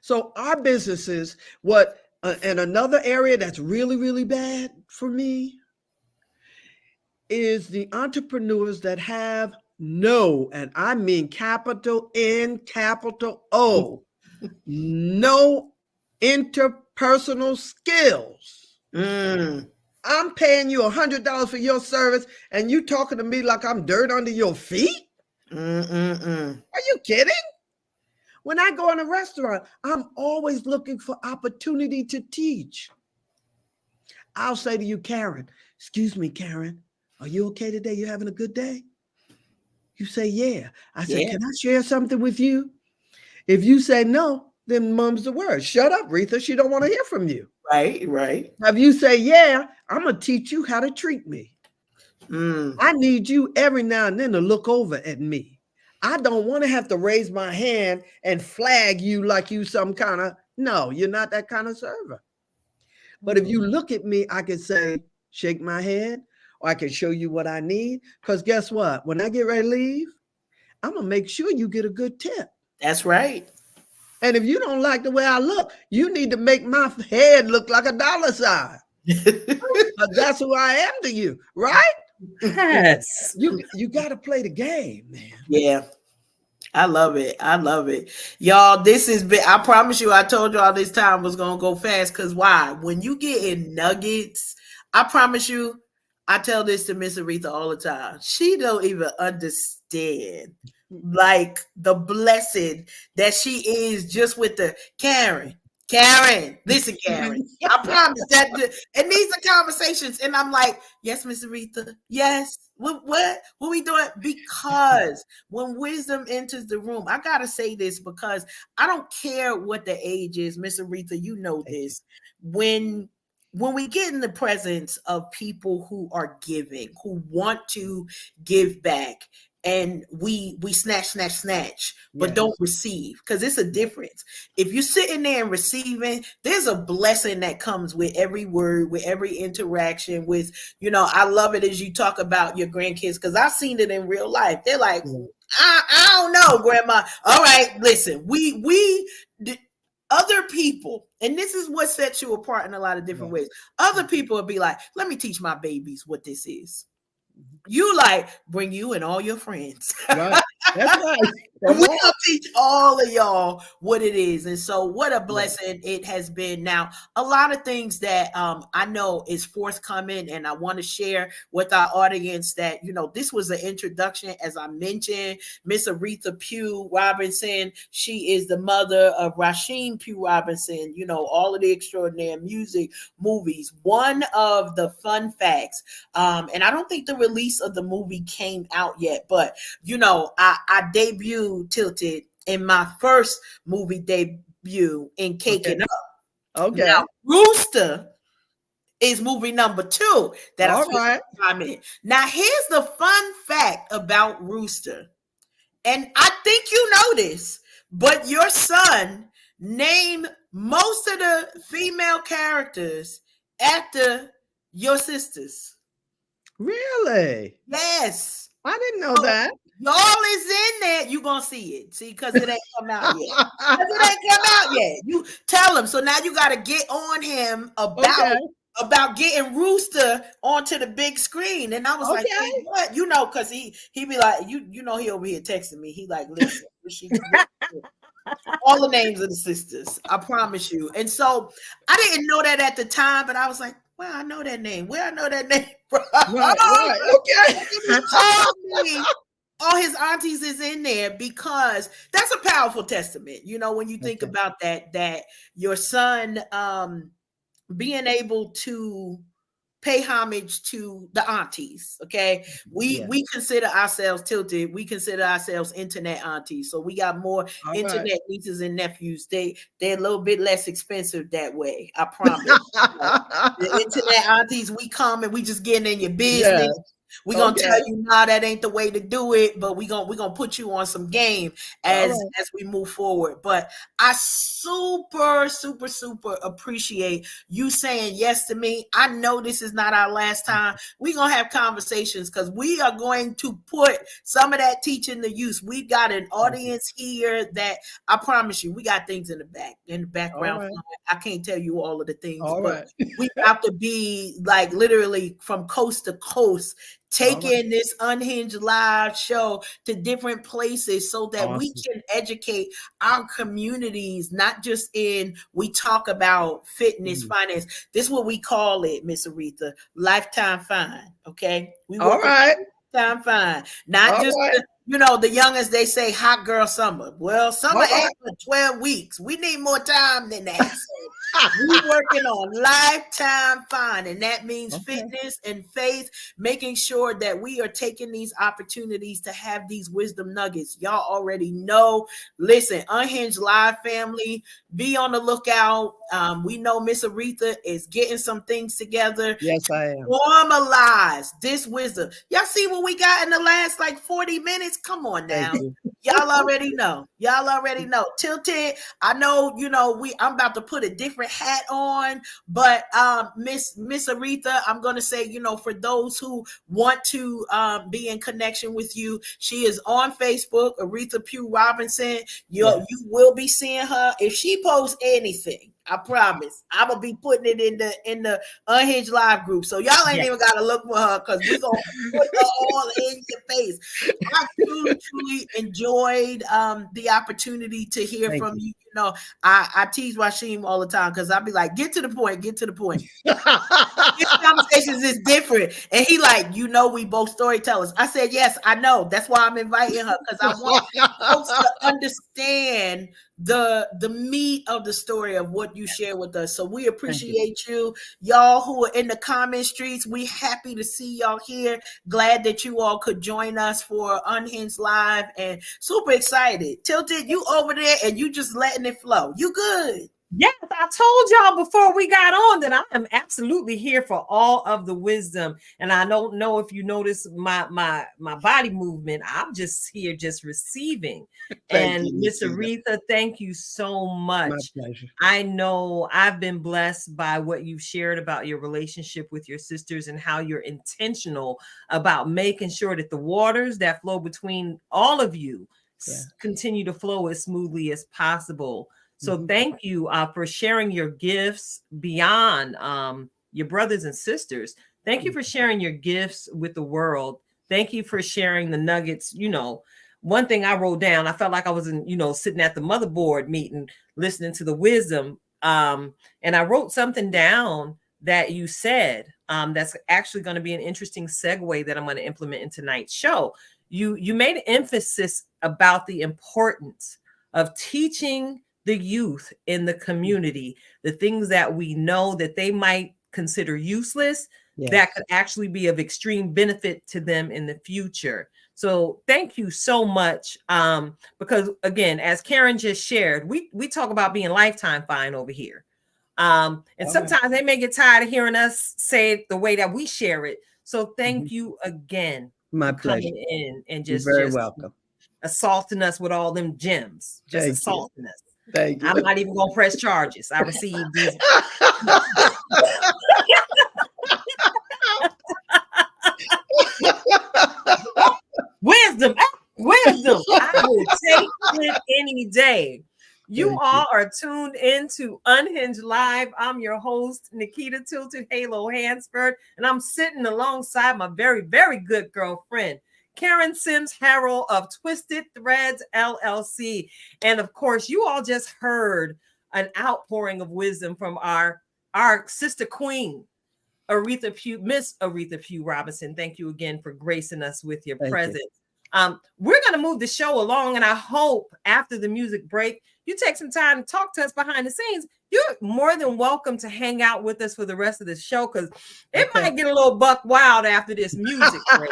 So our businesses, and another area that's really, really bad for me is the entrepreneurs that have no, and I mean capital N, capital O, no interpersonal skills. I'm paying you $100 for your service, and you talking to me like I'm dirt under your feet? Are you kidding? When I go in a restaurant, I'm always looking for opportunity to teach. I'll say to you, Karen, excuse me, Karen, are you okay today? You having a good day? You say, yeah. I say, can I share something with you? If you say no, then mum's the word. Shut up, Retha. She don't want to hear from you. Right. Now, if you say, yeah, I'm going to teach you how to treat me. I need you every now and then to look over at me. I don't want to have to raise my hand and flag you like you some kind of, no, you're not that kind of server. But if you look at me, I can say, shake my head, or I can show you what I need. Because guess what? When I get ready to leave, I'm going to make sure you get a good tip. That's right. And if you don't like the way I look, you need to make my head look like a dollar sign. That's who I am to you, right? Yes. You got to play the game, man. Yeah. I love it. Y'all, this has been, I promise you, I told y'all this time was going to go fast because why? When you get in nuggets, I promise you, I tell this to Miss Aretha all the time. She don't even understand like the blessing that she is just with the Karen. Karen, listen, Karen. I promise that and these are conversations, and I'm like, yes, Miss Aretha, yes. What we doing? Because when wisdom enters the room, I gotta say this because I don't care what the age is, Miss Aretha. You know this. When we get in the presence of people who are giving, who want to give back, and we snatch, but Yes. don't receive, because it's a difference. If you're sitting there and receiving, there's a blessing that comes with every word, with every interaction. With, I love it as you talk about your grandkids, because I've seen it in real life. They're like, I don't know, Grandma. All right, listen, we other people, and this is what sets you apart in a lot of different ways. Other people will be like, let me teach my babies what this is. You like, bring you and all your friends. Right. That's right. We're gonna teach all of y'all what it is. And so what a blessing it has been. Now, a lot of things that I know is forthcoming, and I want to share with our audience that, this was an introduction. As I mentioned, Miss Aretha Pugh-Robinson, she is the mother of Rasheem Pugh-Robinson, all of the extraordinary music, movies. One of the fun facts, and I don't think the release of the movie came out yet, but I debuted Tilted in my first movie debut in Caking Up. Okay. Now, Rooster is movie number 2 that All I spent right. time in. Now, here's the fun fact about Rooster, and I think you know this, but your son named most of the female characters after your sisters. Really? Yes. I didn't know that. Y'all is in there. You gonna see it. See, because it ain't come out yet. Because it ain't come out yet. You tell him. So now you got to get on him about getting Rooster onto the big screen. And I was like, hey, what? Because he be like, he over here texting me. He like, listen, all the names of the sisters. I promise you. And so I didn't know that at the time, but I was like, well, I know that name. Where I know that name from? Right. Okay. All his aunties is in there, because that's a powerful testament. When you think about that your son being able to pay homage to the aunties. Okay. We consider ourselves Tilted. We consider ourselves internet aunties. So we got more internet nieces and nephews. They're a little bit less expensive that way. I promise. The internet aunties, we come and we just getting in your business. We're gonna tell you, nah, that ain't the way to do it, but we're gonna put you on some game as we move forward. But I super appreciate you saying yes to me. I know this is not our last time. We're gonna have conversations, because we are going to put some of that teaching to use. We've got an audience here that I promise you, we got things in the background. I can't tell you all of the things, but we have to be like literally from coast to coast, taking this Unhinged Live show to different places so that we can educate our communities, not just we talk about fitness, finance. This is what we call it, Miss Aretha, lifetime fine. Okay. We work lifetime fine. Not just the youngest, they say hot girl summer. Well, summer ain't for 12 weeks. We need more time than that. So we're working on lifetime fine, and that means fitness and faith, making sure that we are taking these opportunities to have these wisdom nuggets. Y'all already know. Listen, Unhinged Live family, be on the lookout. We know Miss Aretha is getting some things together. Yes, I am. Formalize this wisdom. Y'all see what we got in the last 40 minutes? Come on now. Y'all already know. Tilted. I know, I'm about to put a different hat on, but Miss Aretha, I'm gonna say, for those who want to be in connection with you, she is on Facebook, Aretha Pugh-Robinson. You will be seeing her. If she posts anything, I promise I'm gonna be putting it in the Unhinged Live group. So y'all ain't even gotta look for her, because we're gonna put her all in your face. I truly enjoyed the opportunity to hear from you. No, I tease Rasheem all the time because I'll be like, get to the point, get to the point. His conversations is different. And he like, we both storytellers. I said, yes, I know. That's why I'm inviting her, because I want folks to understand the meat of the story of what you share with us. So we appreciate you. Y'all who are in the comment streets, we happy to see y'all here. Glad that you all could join us for Unhinged Live, and super excited. Tilted, you over there and you just letting it flow. You good. Yes, I told y'all before we got on that I am absolutely here for all of the wisdom. And I don't know if you notice my body movement. I'm just here just receiving. And Miss Aretha, thank you so much. My pleasure. I know I've been blessed by what you've shared about your relationship with your sisters and how you're intentional about making sure that the waters that flow between all of you continue to flow as smoothly as possible. So thank you for sharing your gifts beyond your brothers and sisters. Thank you for sharing your gifts with the world. Thank you for sharing the nuggets. One thing I wrote down, I felt like I was sitting at the motherboard meeting, listening to the wisdom. And I wrote something down that you said that's actually going to be an interesting segue that I'm going to implement in tonight's show. You made an emphasis about the importance of teaching the youth in the community, the things that we know that they might consider useless, that could actually be of extreme benefit to them in the future. So thank you so much. Because again, as Karen just shared, we talk about being lifetime fine over here. And sometimes they may get tired of hearing us say it the way that we share it. So thank you again. My pleasure. Coming in and You're very welcome. Assaulting us with all them gems. Just assaulting us. Thank you. I'm not even gonna press charges. I received these. Wisdom. I will take it any day. You all are tuned into Unhinged Live. I'm your host, Nikita Tilted Halo Hansford, and I'm sitting alongside my very, very good girlfriend, Karen Sims Harrell of Twisted Threads LLC. And of course, you all just heard an outpouring of wisdom from our sister queen, Miss Aretha Pugh-Robinson. Thank you again for gracing us with your presence. We're going to move the show along, and I hope after the music break, you take some time to talk to us behind the scenes. You're more than welcome to hang out with us for the rest of the show, because it might get a little buck wild after this music break.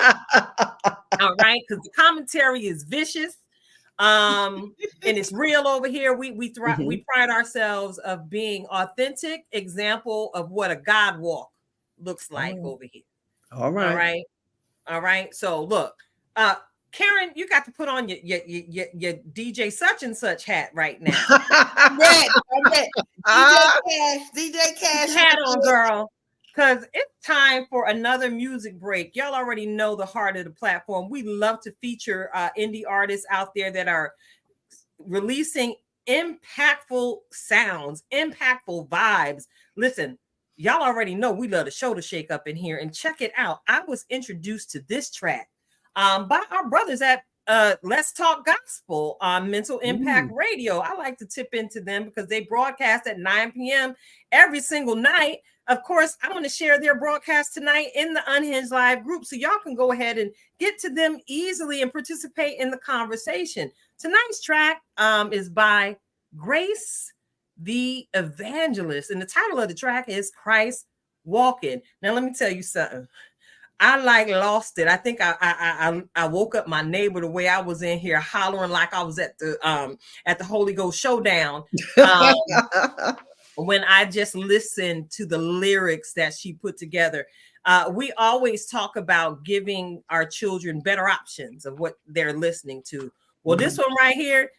All right, because the commentary is vicious, and it's real over here. We pride ourselves of being authentic example of what a God walk looks like over here. All right. So look, Karen, you got to put on your DJ such and such hat right now. DJ Cash hat on, girl. Because it's time for another music break. Y'all already know the heart of the platform. We love to feature indie artists out there that are releasing impactful sounds, impactful vibes. Listen, y'all already know we love the show to shake up in here. And check it out. I was introduced to this track by our brothers at Let's Talk Gospel on Mental Impact Radio. I like to tip into them because they broadcast at 9 p.m. every single night. Of course, I want to share their broadcast tonight in the Unhinged Live group, so y'all can go ahead and get to them easily and participate in the conversation. Tonight's track is by Grace the Evangelist, and the title of the track is Christ Walking. Now, let me tell you something. I lost it. I think I woke up my neighbor the way I was in here hollering like I was at the Holy Ghost Showdown. When I just listened to the lyrics that she put together. We always talk about giving our children better options of what they're listening to. Well, this one right here,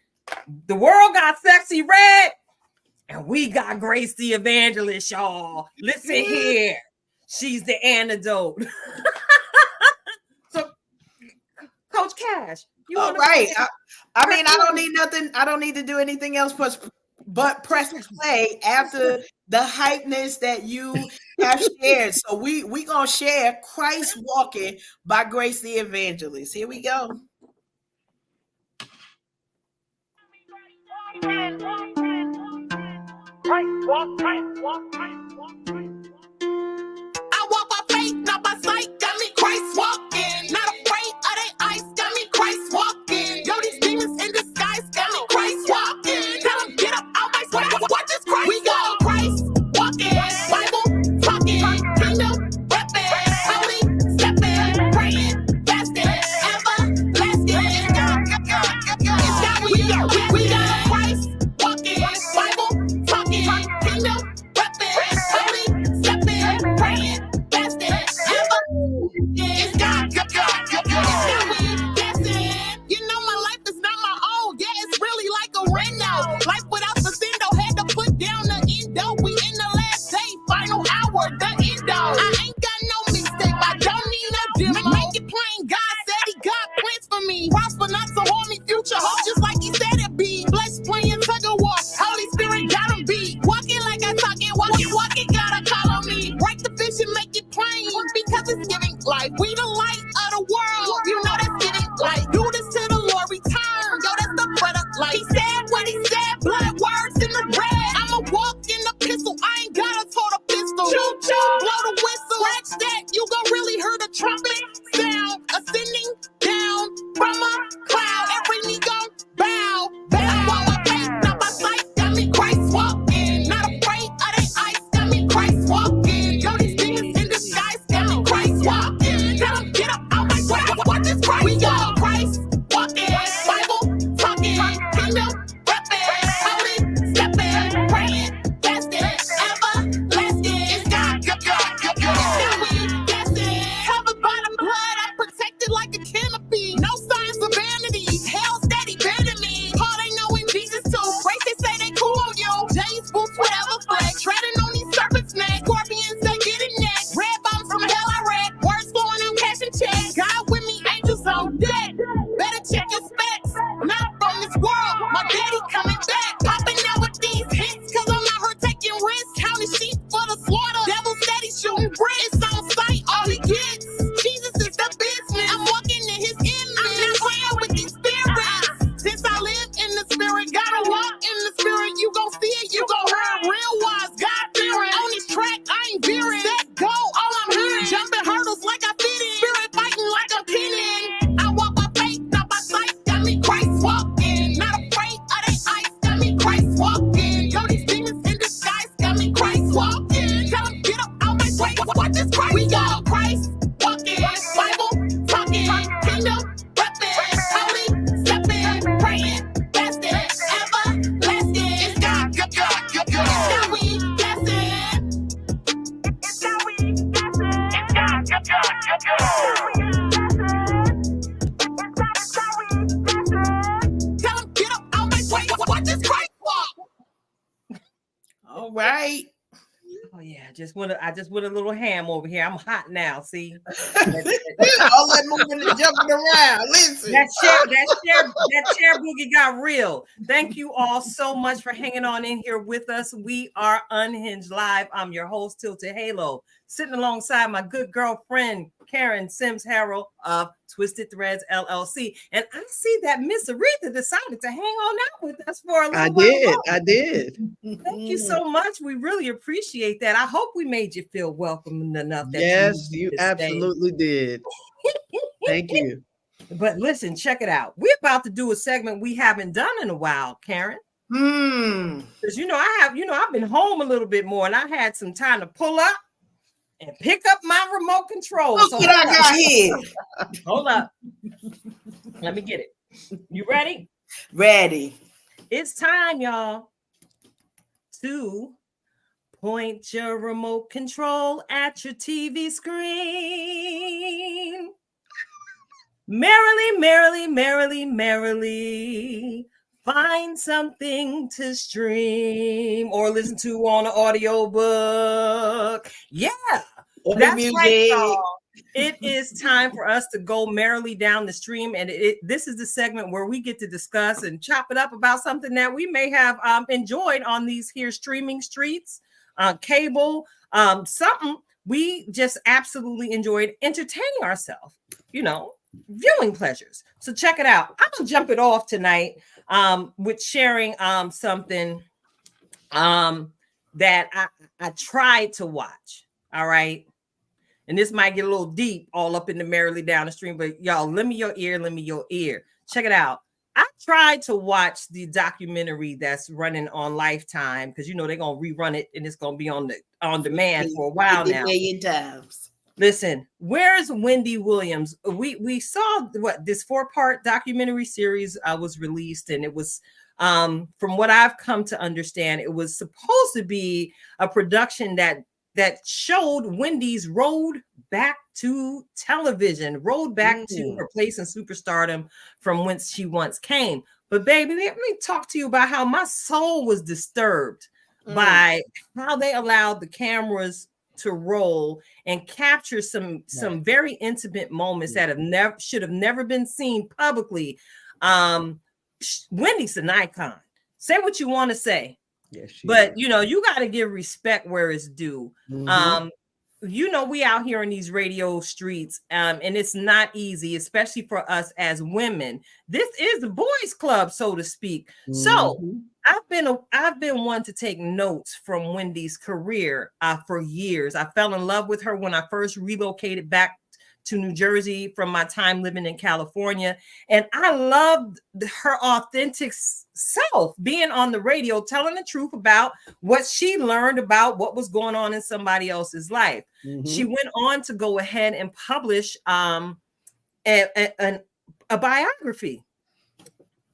the world got Sexy Red, and we got Grace the Evangelist, y'all. Listen here. She's the antidote. So, Coach Cash, you all right. I mean, I don't need nothing. I don't need to do anything else but press play after the hypeness that you have shared. So we gonna share Christ Walking by Grace the Evangelist. Here we go. I walk by faith, not by sight. Got me Christ walking. Not afraid of they ice. Got me Christ walking. Yo, these demons in disguise. Got me Christ walking. Tell them get up out my sweat. What is Christ? We got Christ walking. Bible talking. Kingdom repping. Holy stepping. Praying. Fasting. Everlasting. It's God. It's God. We got Christ walking. Bible talking. Kingdom repping. Holy stepping. Praying. Fasting. It's God. It's God. We dancing. You know my life is not my own. Yeah, it's really like a reno. Life without the window. Had to put down the endo. We in the last day. Final hour. The endo. I ain't got no mistake. I don't need no demo. Make it plain. God said he got plans for me. Prosper not to harm me. Future hope just like he said it be. Flesh playing tug of war. Holy Spirit got him beat. Walking like I talk it. Walking. Gotta call on me. Break the vision. Make it plain. Because it's giving life. We the light of the world. You know that's getting light. Do this to the Lord. Return. Yo, that's the bread of life. He said what he said. Blood words in the bread. I'ma walk in the pistol. I ain't got a total pistol. Choo choo. Blow the whistle. Scratch that. You gon' really hear the trumpet sound. Ascending down from a cloud. Every knee gon' bow. Bow. While my faith, not by sight. Got me Christ walking. Not afraid of they ice. Got me Christ walking. Yo, these demons in disguise. Got me Christ walking. Tell them get up out my way. What is Christ? We got Christ walking. Bible talking. Kingdom repping. Holy stepping. Praying. Fasting. Everlasting. It's God. It's God. We dancing. Covered by the blood. I'm protected like a canopy. No signs of vanity. Hell steady bending me. Paul they know in Jesus too. Grace they say they cool on you. J's boots whatever flag. Treading on these serpents' neck. Scorpions they get it next. Red bombs from hell I read. Words flowing on cash and checks. God with me, angels on deck. Better check your specs. Not from this world. My daddy coming back. Popping out with these hits. Cause I'm out here taking risks. Counting sheep for the slaughter. Devil steady shooting bricks on sight. All he gets. Jesus is the business. I'm walking in his image. I'm not playing with these spirits. Since I live in the spirit, gotta walk in the spirit. You gon' see it, you gon' hear it. Real wise, God fearing. On this track, I ain't veering. Set go, all I'm hearing. Jumping hurdles like I fit in. Spirit fighting like I'm pinning. I walk by faith, not by sight. Got me Christ walking. Not afraid of they ice. Got me Christ walking. Yo, these demons in disguise. Got me Christ walking. Tell them get up out my way. What is Christ? We got Christ walking. Bible talking. Kingdom repping. Holy stepping. Praying. Fasting. Everlasting. It's God. It's God. We dancing. It's God. We dancing. It's God. It's God. Tell them get up out my way. What is Christ walk? All right. Oh yeah, I just went a little ham over here. I'm hot now. See, All that moving and jumping around. Listen. that chair boogie got real. Thank you all so much for hanging on in here with us. We are Unhinged Live. I'm your host, Tilted Halo, sitting alongside my good girlfriend, Karen Sims Harrell of Twisted Threads LLC. And I see that Miss Aretha decided to hang on out with us for a little while. I did. Thank you so much. We really appreciate that. I hope we made you feel welcome enough. That Yes, you absolutely did. Thank you. But listen, check it out. We're about to do a segment we haven't done in a while, Karen. Because I've been home a little bit more and I had some time to pull up and pick up my remote control. Look what I got here. Hold up. Let me get it. You ready? Ready. It's time, y'all, to point your remote control at your TV screen. Merrily, merrily, merrily, merrily, find something to stream or listen to on an audio book. Yeah, that's music. right, y'all. It is time for us to go merrily down the stream. And this is the segment where we get to discuss and chop it up about something that we may have enjoyed on these here streaming streets, cable, something we just absolutely enjoyed entertaining ourselves, viewing pleasures. So check it out. I'm gonna jump it off tonight with sharing something that I tried to watch. All right. And this might get a little deep all up in the merrily down the stream, but y'all, lend me your ear, lend me your ear. Check it out. I tried to watch the documentary that's running on Lifetime because you know they're gonna rerun it and it's gonna be on demand for a while now. 50 million times. Listen, where's Wendy Williams? We saw what this 4-part documentary series was released, and it was from what I've come to understand, it was supposed to be a production that showed Wendy's road back to television, road back to her place in superstardom from whence she once came. But baby, let me talk to you about how my soul was disturbed by how they allowed the cameras to roll and capture some very intimate moments that should have never been seen publicly. Wendy's an icon. Say what you want to say. Yes, but you know, you got to give respect where it's due. You know, we out here in these radio streets, and it's not easy, especially for us as women. This is the boys' club, so to speak. So I've been one to take notes from Wendy's career for years. I fell in love with her when I first relocated back to New Jersey from my time living in California. And I loved her authentic self, being on the radio, telling the truth about what she learned about what was going on in somebody else's life. She went on to go ahead and publish a biography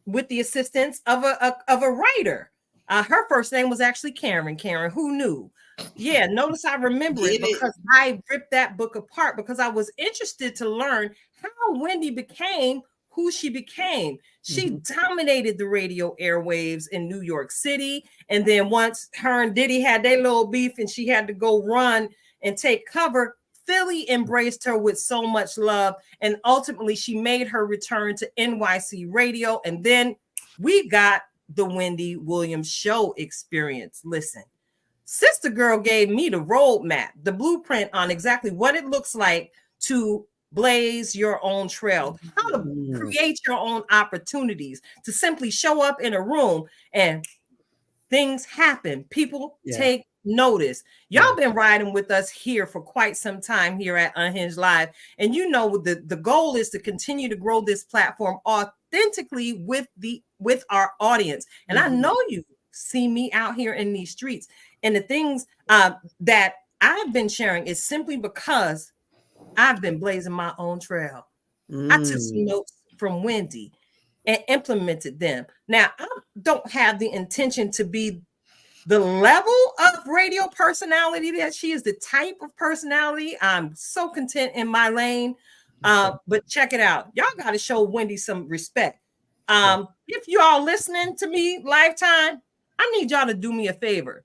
with the assistance of a writer. Her first name was actually Karen. Karen, who knew? Yeah, notice I remember it because I ripped that book apart because I was interested to learn how Wendy became who she became. She dominated the radio airwaves in New York City. And then once her and Diddy had their little beef and she had to go run and take cover, Philly embraced her with so much love. And ultimately, she made her return to NYC radio. And then we got the Wendy Williams show experience. Listen. Sister Girl gave me the roadmap, the blueprint on exactly what it looks like to blaze your own trail, how to create your own opportunities, to simply show up in a room and things happen. People take notice. Y'all been riding with us here for quite some time here at Unhinged Live. And you know, the goal is to continue to grow this platform authentically with our audience. And I know you see me out here in these streets. And the things that I've been sharing is simply because I've been blazing my own trail. I took some notes from Wendy and implemented them. Now, I don't have the intention to be the level of radio personality that she is, the type of personality. I'm so content in my lane. But check it out. Y'all got to show Wendy some respect. If you all listening to me Lifetime, I need y'all to do me a favor.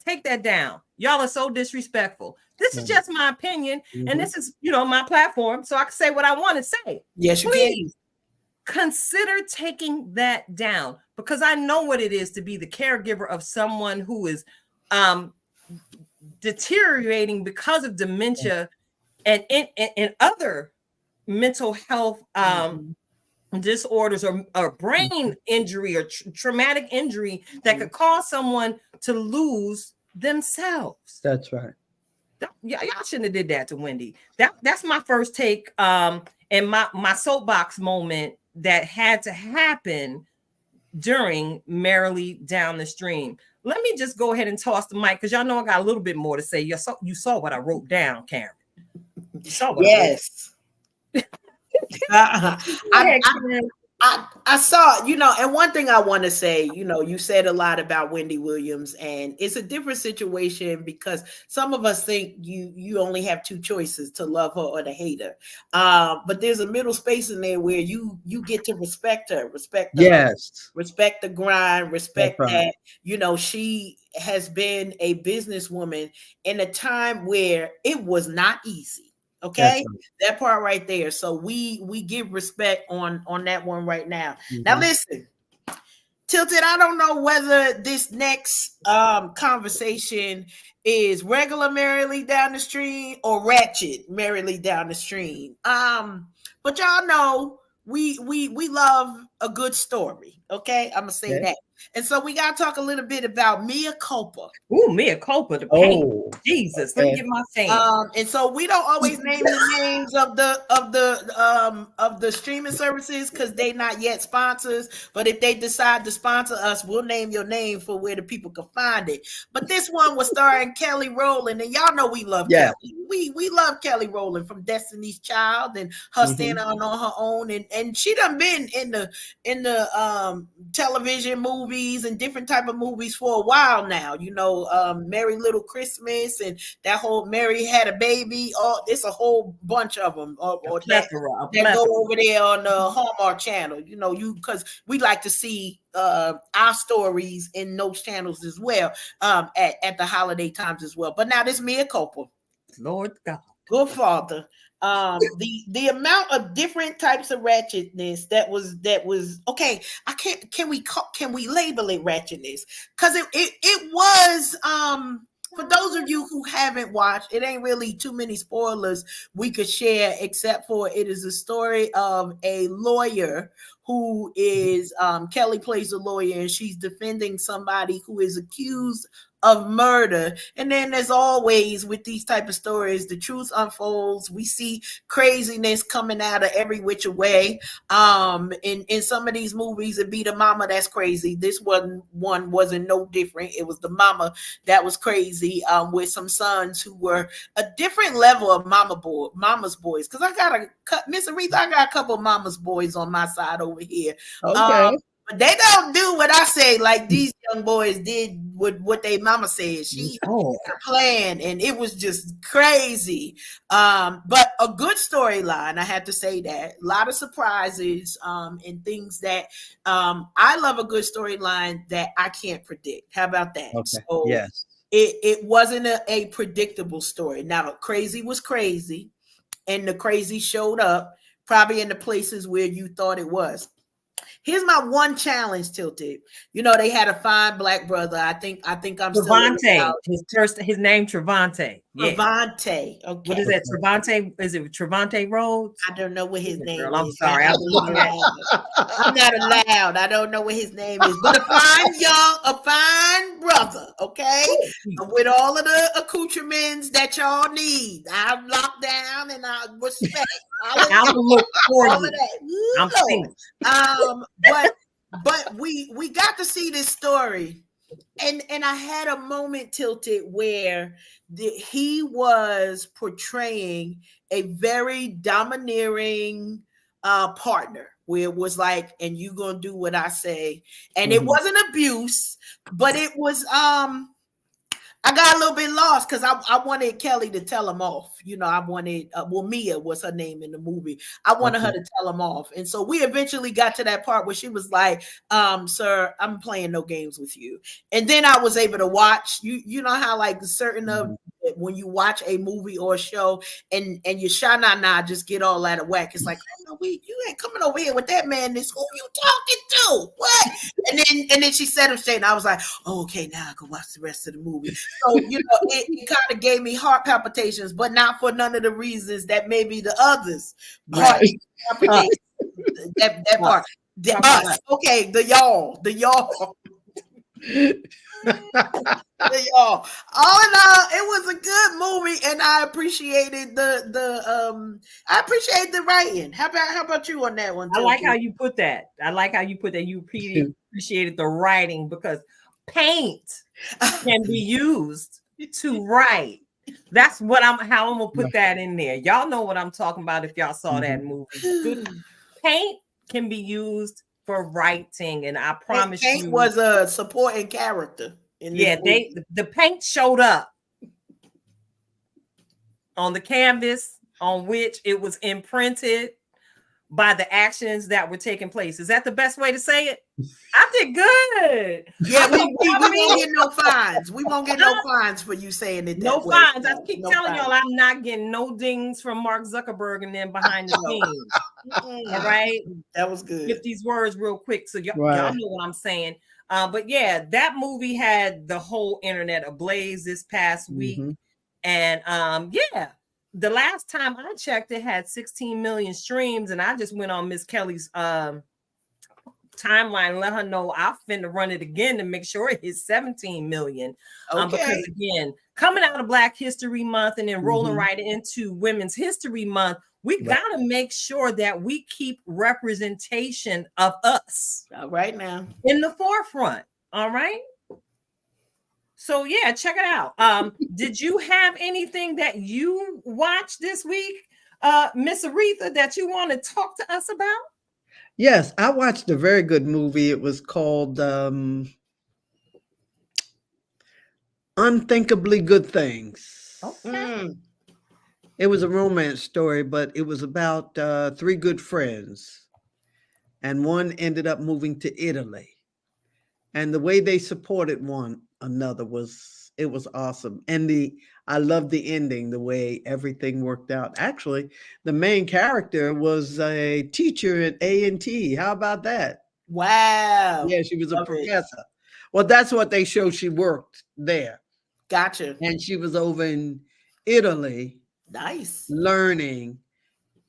Take that down. Y'all are so disrespectful. This is just my opinion, and this is, you know, my platform, so I can say what I want to say. Yes, you Please consider taking that down, because I know what it is to be the caregiver of someone who is deteriorating because of dementia and other mental health disorders or brain injury or traumatic injury that could cause someone to lose themselves. That's right. Y'all shouldn't have did that to Wendy. That's my first take and my soapbox moment that had to happen during Merrily Down the Stream. Let me just go ahead and toss the mic because y'all know I got a little bit more to say. You saw what I wrote down, Karen. You saw what I saw, you know, and one thing I want to say, you know, you said a lot about Wendy Williams, and it's a different situation because some of us think you only have two choices, to love her or to hate her. But there's a middle space in there where you get to respect her, respect the grind, respect that, you know, she has been a businesswoman in a time where it was not easy. Okay, that part right there. So we give respect on that one right now. Now listen, Tilted, I don't know whether this next conversation is regular Merrily Down the Stream or ratchet Merrily Down the Stream. But y'all know we love a good story. Okay, I'm gonna say Okay. that. And so we gotta talk a little bit about mea culpa. Ooh, mea culpa, the paint. Oh, Jesus, let me get my fan. And so we don't always name the names of the streaming services because they not yet sponsors. But if they decide to sponsor us, we'll name your name for where the people can find it. But this one was starring Kelly Rowland, and y'all know we love Kelly. We love Kelly Rowland from Destiny's Child and her standing on her own, and she done been in the television movies and different type of movies for a while now. You know, Merry Little Christmas and that whole Mary Had a Baby. Oh, it's a whole bunch of them. That go over there on the Hallmark channel. You know, because we like to see our stories in those channels as well, at the holiday times as well. But now this mea culpa. Lord God. Good Father. The amount of different types of ratchetness that was okay. Can we label it ratchetness? Because it was for those of you who haven't watched, it ain't really too many spoilers we could share, except for it is a story of a lawyer who is Kelly plays a lawyer, and she's defending somebody who is accused of murder. And then, as always with these type of stories, the truth unfolds. We see craziness coming out of every which way. In some of these movies, it be the mama that's crazy. This one wasn't no different. It was the mama that was crazy, with some sons who were a different level of mama's boys. Because Miss Aretha, I got a couple of mama's boys on my side over here. Okay. But they don't do what I say, like these young boys did with what they mama said. She had a plan, and it was just crazy. But a good storyline, I have to say that. A lot of surprises, and things that I love a good storyline that I can't predict. How about that? Okay. So Yes. It wasn't a predictable story. Now, crazy was crazy, and the crazy showed up probably in the places where you thought it was. Here's my one challenge, Tilted. You know, they had a fine black brother. I think I'm Trevante. His name Trevante. Yeah. Trevante. Okay. What is that? Trevante? Is it Trevante Rhodes? I don't know what his name Girl, I'm is. sorry. I'm not allowed. I don't know what his name is. But a fine brother, okay? With all of the accoutrements that y'all need. I'm locked down and I respect. I'll look for you. I'm single. But we got to see this story, and I had a moment, Tilted, where he was portraying a very domineering partner, where it was like, and you gonna do what I say, and it wasn't abuse, but it was I got a little bit lost because I wanted Kelly to tell him off. You know, I wanted, Mia was her name in the movie. I wanted her to tell him off. And so we eventually got to that part where she was like, sir, I'm playing no games with you. And then I was able to watch, you know how like certain of when you watch a movie or a show and your sha-na-na just get all out of whack. It's like, oh, no, you ain't coming over here with that man. This who you talking to? What? And then she said him straight, and I was like, oh, okay, now I can watch the rest of the movie. So, you know, it kind of gave me heart palpitations, but not for none of the reasons that maybe the others. Right. That part. The us. Okay, the y'all. Y'all. All in all, it was a good movie, and I appreciated I appreciate the writing. How about you on that one? I like how you put that. You appreciated the writing, because paint can be used to write. That's how I'm gonna put that in there. Y'all know what I'm talking about if y'all saw that movie. Good paint can be used for writing, and I promise you, paint was a supporting character. The paint showed up on the canvas on which it was imprinted by the actions that were taking place. Is that the best way to say it? I did good. Yeah, we won't get no fines. We won't get no fines for you saying it. No fines. I keep telling y'all, I'm not getting no dings from Mark Zuckerberg and then behind the scenes. All right, that was good. Get these words real quick, so y'all know what I'm saying. But yeah, that movie had the whole internet ablaze this past week, and the last time I checked, it had 16 million streams, and I just went on Miss Kelly's timeline, let her know I'm finna run it again to make sure it hits 17 million. Okay. Because again, coming out of Black History Month and then rolling Mhm. right into Women's History Month, we Right. got to make sure that we keep representation of us All right now. in the forefront. All right. So yeah, check it out. Did you have anything that you watched this week, Miss Aretha, that you want to talk to us about? Yes, I watched a very good movie. It was called Unthinkably Good Things. Okay. It was a romance story, but it was about three good friends, and one ended up moving to Italy. And the way they supported one another was awesome. And I loved the ending, the way everything worked out. Actually, the main character was a teacher at A&T. How about that? Wow. Yeah, she was a Love it. professor. Well, that's what they showed. She worked there. Gotcha. And she was over in Italy Nice. learning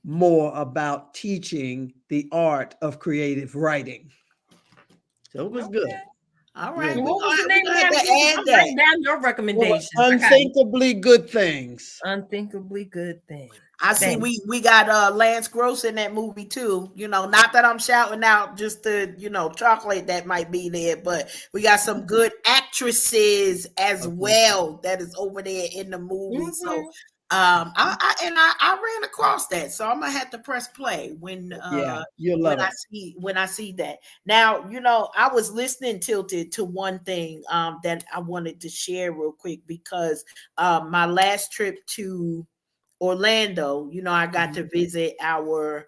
more about teaching the art of creative writing. So it was good. All right. Yeah. What was the We're name gonna of have that to movie? add I'm that. writing down your recommendations. I got it. Unthinkably Good Things. Unthinkably Good Thing. I see Thanks. we got Lance Gross in that movie too. You know, not that I'm shouting out just the, chocolate that might be there, but we got some good actresses as Okay. well that is over there in the movie. So Mhm. I ran across that. So I'm gonna have to press play when Yeah, you'll love when I see that. Now, I was listening tilted to one thing that I wanted to share real quick because my last trip to Orlando, I got to visit our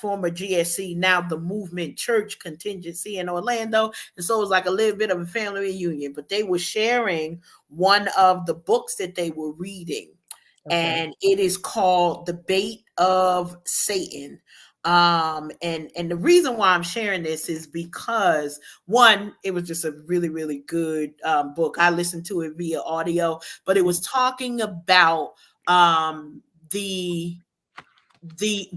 former GSC, now the Movement Church contingency in Orlando. And so it was like a little bit of a family reunion, but they were sharing one of the books that they were reading. Okay. And it is called The Bait of Satan. And the reason why I'm sharing this is because one, it was just a really, really good book. I listened to it via audio, but it was talking about the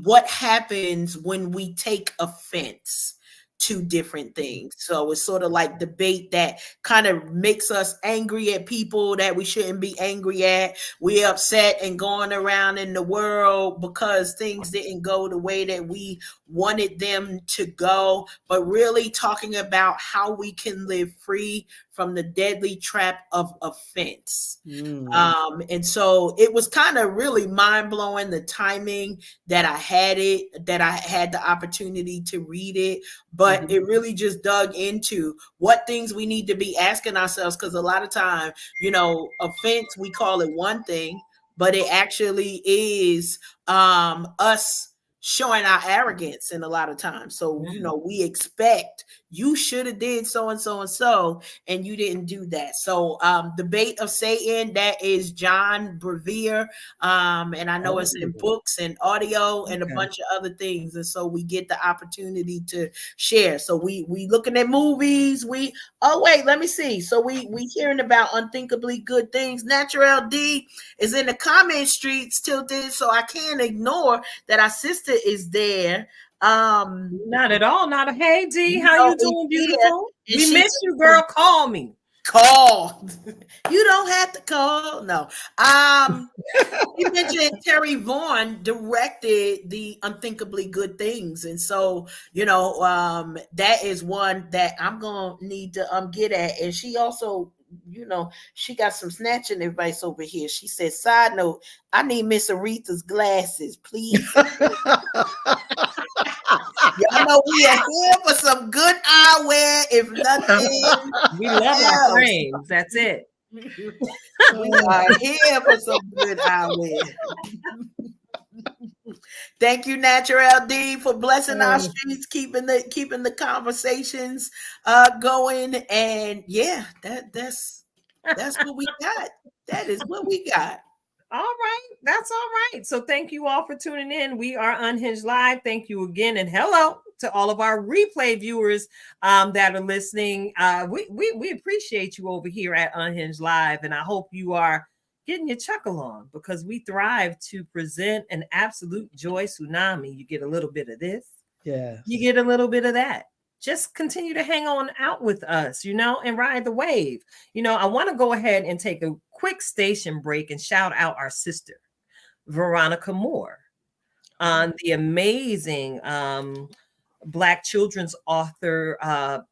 what happens when we take offense to different things. So it's sort of like debate that kind of makes us angry at people that we shouldn't be angry at. We're upset and going around in the world because things didn't go the way that we wanted them to go, but really talking about how we can live free from the deadly trap of offense. And so it was kind of really mind-blowing, the timing that I had the opportunity to read it, but it really just dug into what things we need to be asking ourselves, because a lot of time, offense, we call it one thing, but it actually is us showing our arrogance in a lot of times. So, we expect you should have did so and so and so, and you didn't do that. So The Bait of Satan, that is John Bevere. And I know it's in books and audio and a bunch of other things. And so we get the opportunity to share. So we looking at movies. Let me see. So we hearing about Unthinkably Good Things. Natural D is in the comment streets tilted, so I can't ignore that our sister is there. Not at all. Not a hey D. How you doing, beautiful? We miss you, girl. Call me. Call. You don't have to call. No. You mentioned Terry Vaughn directed the Unthinkably Good Things, and so that is one that I'm gonna need to get at. And she also, she got some snatching advice over here. She said, "Side note, I need Miss Aretha's glasses, please." Y'all know we are here for some good eyewear, if nothing. We love our frames. That's it. We are here for some good eyewear. Thank you, Natural D, for blessing our streets, keeping the conversations going. And yeah, that's what we got. That is what we got. All right. That's all right. So thank you all for tuning in. We are Unhinged Live. Thank you again. And hello to all of our replay viewers that are listening. We appreciate you over here at Unhinged Live. And I hope you are getting your chuckle on, because we thrive to present an absolute joy tsunami. You get a little bit of this. Yeah. You get a little bit of that. just continue to hang on out with us, and ride the wave. I want to go ahead and take a quick station break and shout out our sister, Veronica Moore, on the amazing Black children's author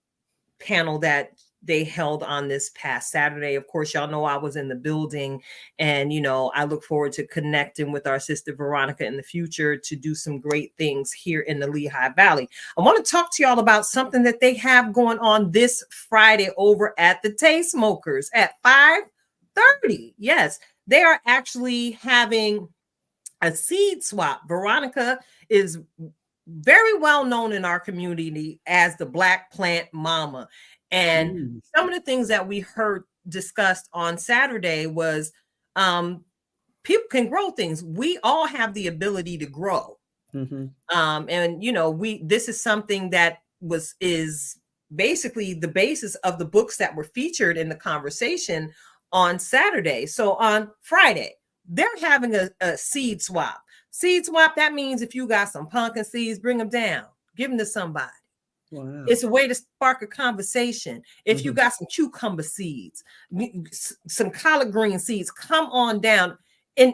panel that they held on this past Saturday. Of course, y'all know I was in the building, and I look forward to connecting with our sister Veronica in the future to do some great things here in the Lehigh Valley. I want to talk to y'all about something that they have going on this Friday over at the Taste Smokers at 5:30. Yes, they are actually having a seed swap. Veronica is very well known in our community as the Black Plant Mama. And some of the things that we heard discussed on Saturday was people can grow things. We all have the ability to grow. And this is something that is basically the basis of the books that were featured in the conversation on Saturday. So on Friday, they're having a seed swap. Seed swap, that means if you got some pumpkin seeds, bring them down, give them to somebody. Wow. It's a way to spark a conversation. If you got some cucumber seeds, some collard green seeds, come on down and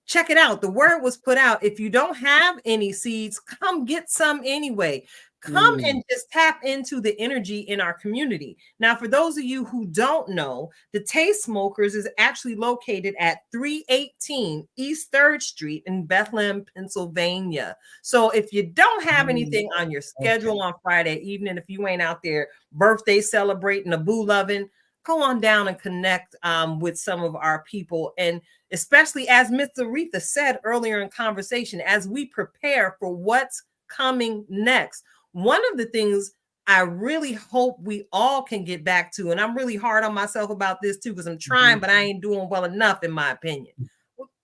check it out. The word was put out. If you don't have any seeds, come get some anyway. Come and just tap into the energy in our community. Now, for those of you who don't know, the Taste Smokers is actually located at 318 East 3rd Street in Bethlehem, Pennsylvania. So if you don't have anything on your schedule on Friday evening, if you ain't out there birthday celebrating a boo loving, go on down and connect with some of our people. And especially as Miss Aretha said earlier in conversation, as we prepare for what's coming next, one of the things I really hope we all can get back to, and I'm really hard on myself about this too, because I'm trying, but I ain't doing well enough, in my opinion.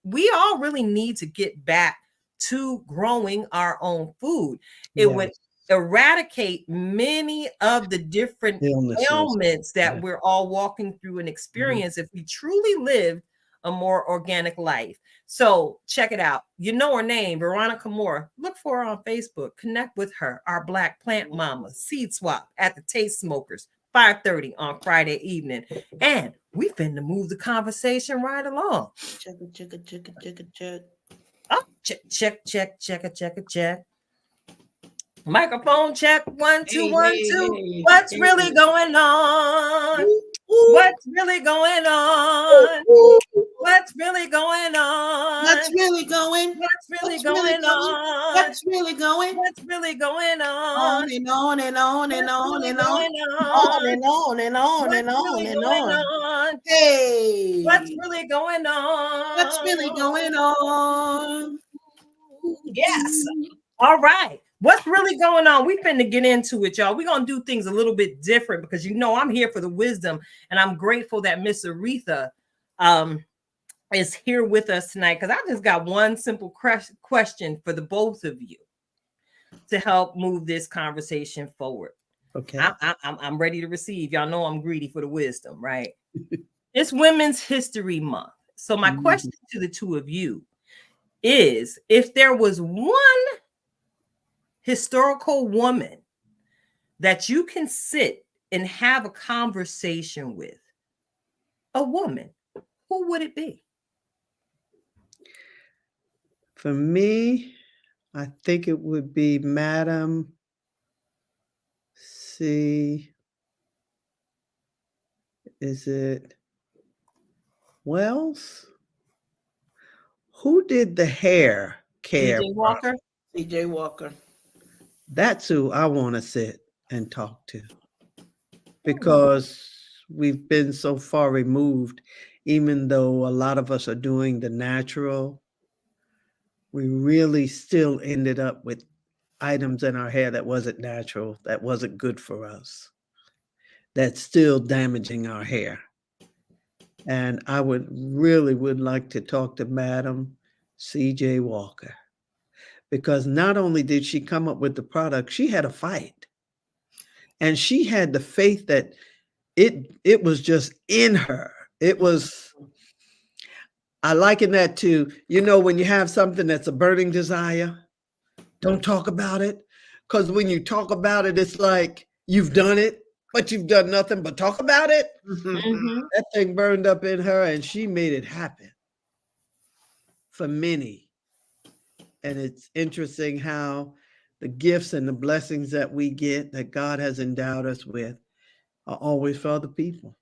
We all really need to get back to growing our own food. It would eradicate many of the different ailments that we're all walking through and experience if we truly lived a more organic life. So check it out. You know her name, Veronica Moore. Look for her on Facebook. Connect with her, our Black Plant Mama. Seed swap at the Taste Smokers, 5:30 on Friday evening. And we finna move the conversation right along. Check. Oh, check. Microphone check. 1 2 1 2. What's really going on? What's really going on? What's really going on? What's really going? What's really going on? What's really going? What's really going on? On and on and on and on and on. On and on and on and on and on. Hey. What's really going on? What's really going on? Yes. All right. What's really going on? We finna get into it, y'all. We're going to do things a little bit different because I'm here for the wisdom, and I'm grateful that Miss Aretha is here with us tonight, because I just got one simple question for the both of you to help move this conversation forward. Okay. I'm ready to receive. Y'all know I'm greedy for the wisdom, right? It's Women's History Month. So my question to the two of you is, if there was one historical woman that you can sit and have a conversation with, a woman, who would it be? For me, I think it would be Madam C. Is it Wells? Who did the hair care? C.J. Walker? C.J. Walker. That's who I want to sit and talk to, because we've been so far removed. Even though a lot of us are doing the natural, we really still ended up with items in our hair that wasn't natural, that wasn't good for us, that's still damaging our hair. And I would like to talk to Madam C.J. Walker, because not only did she come up with the product, she had a fight. And she had the faith that it was just in her. I liken that to, when you have something that's a burning desire, don't talk about it. Because when you talk about it, it's like you've done it, but you've done nothing but talk about it. Mhm. That thing burned up in her, and she made it happen for many. And it's interesting how the gifts and the blessings that we get, that God has endowed us with, are always for other people,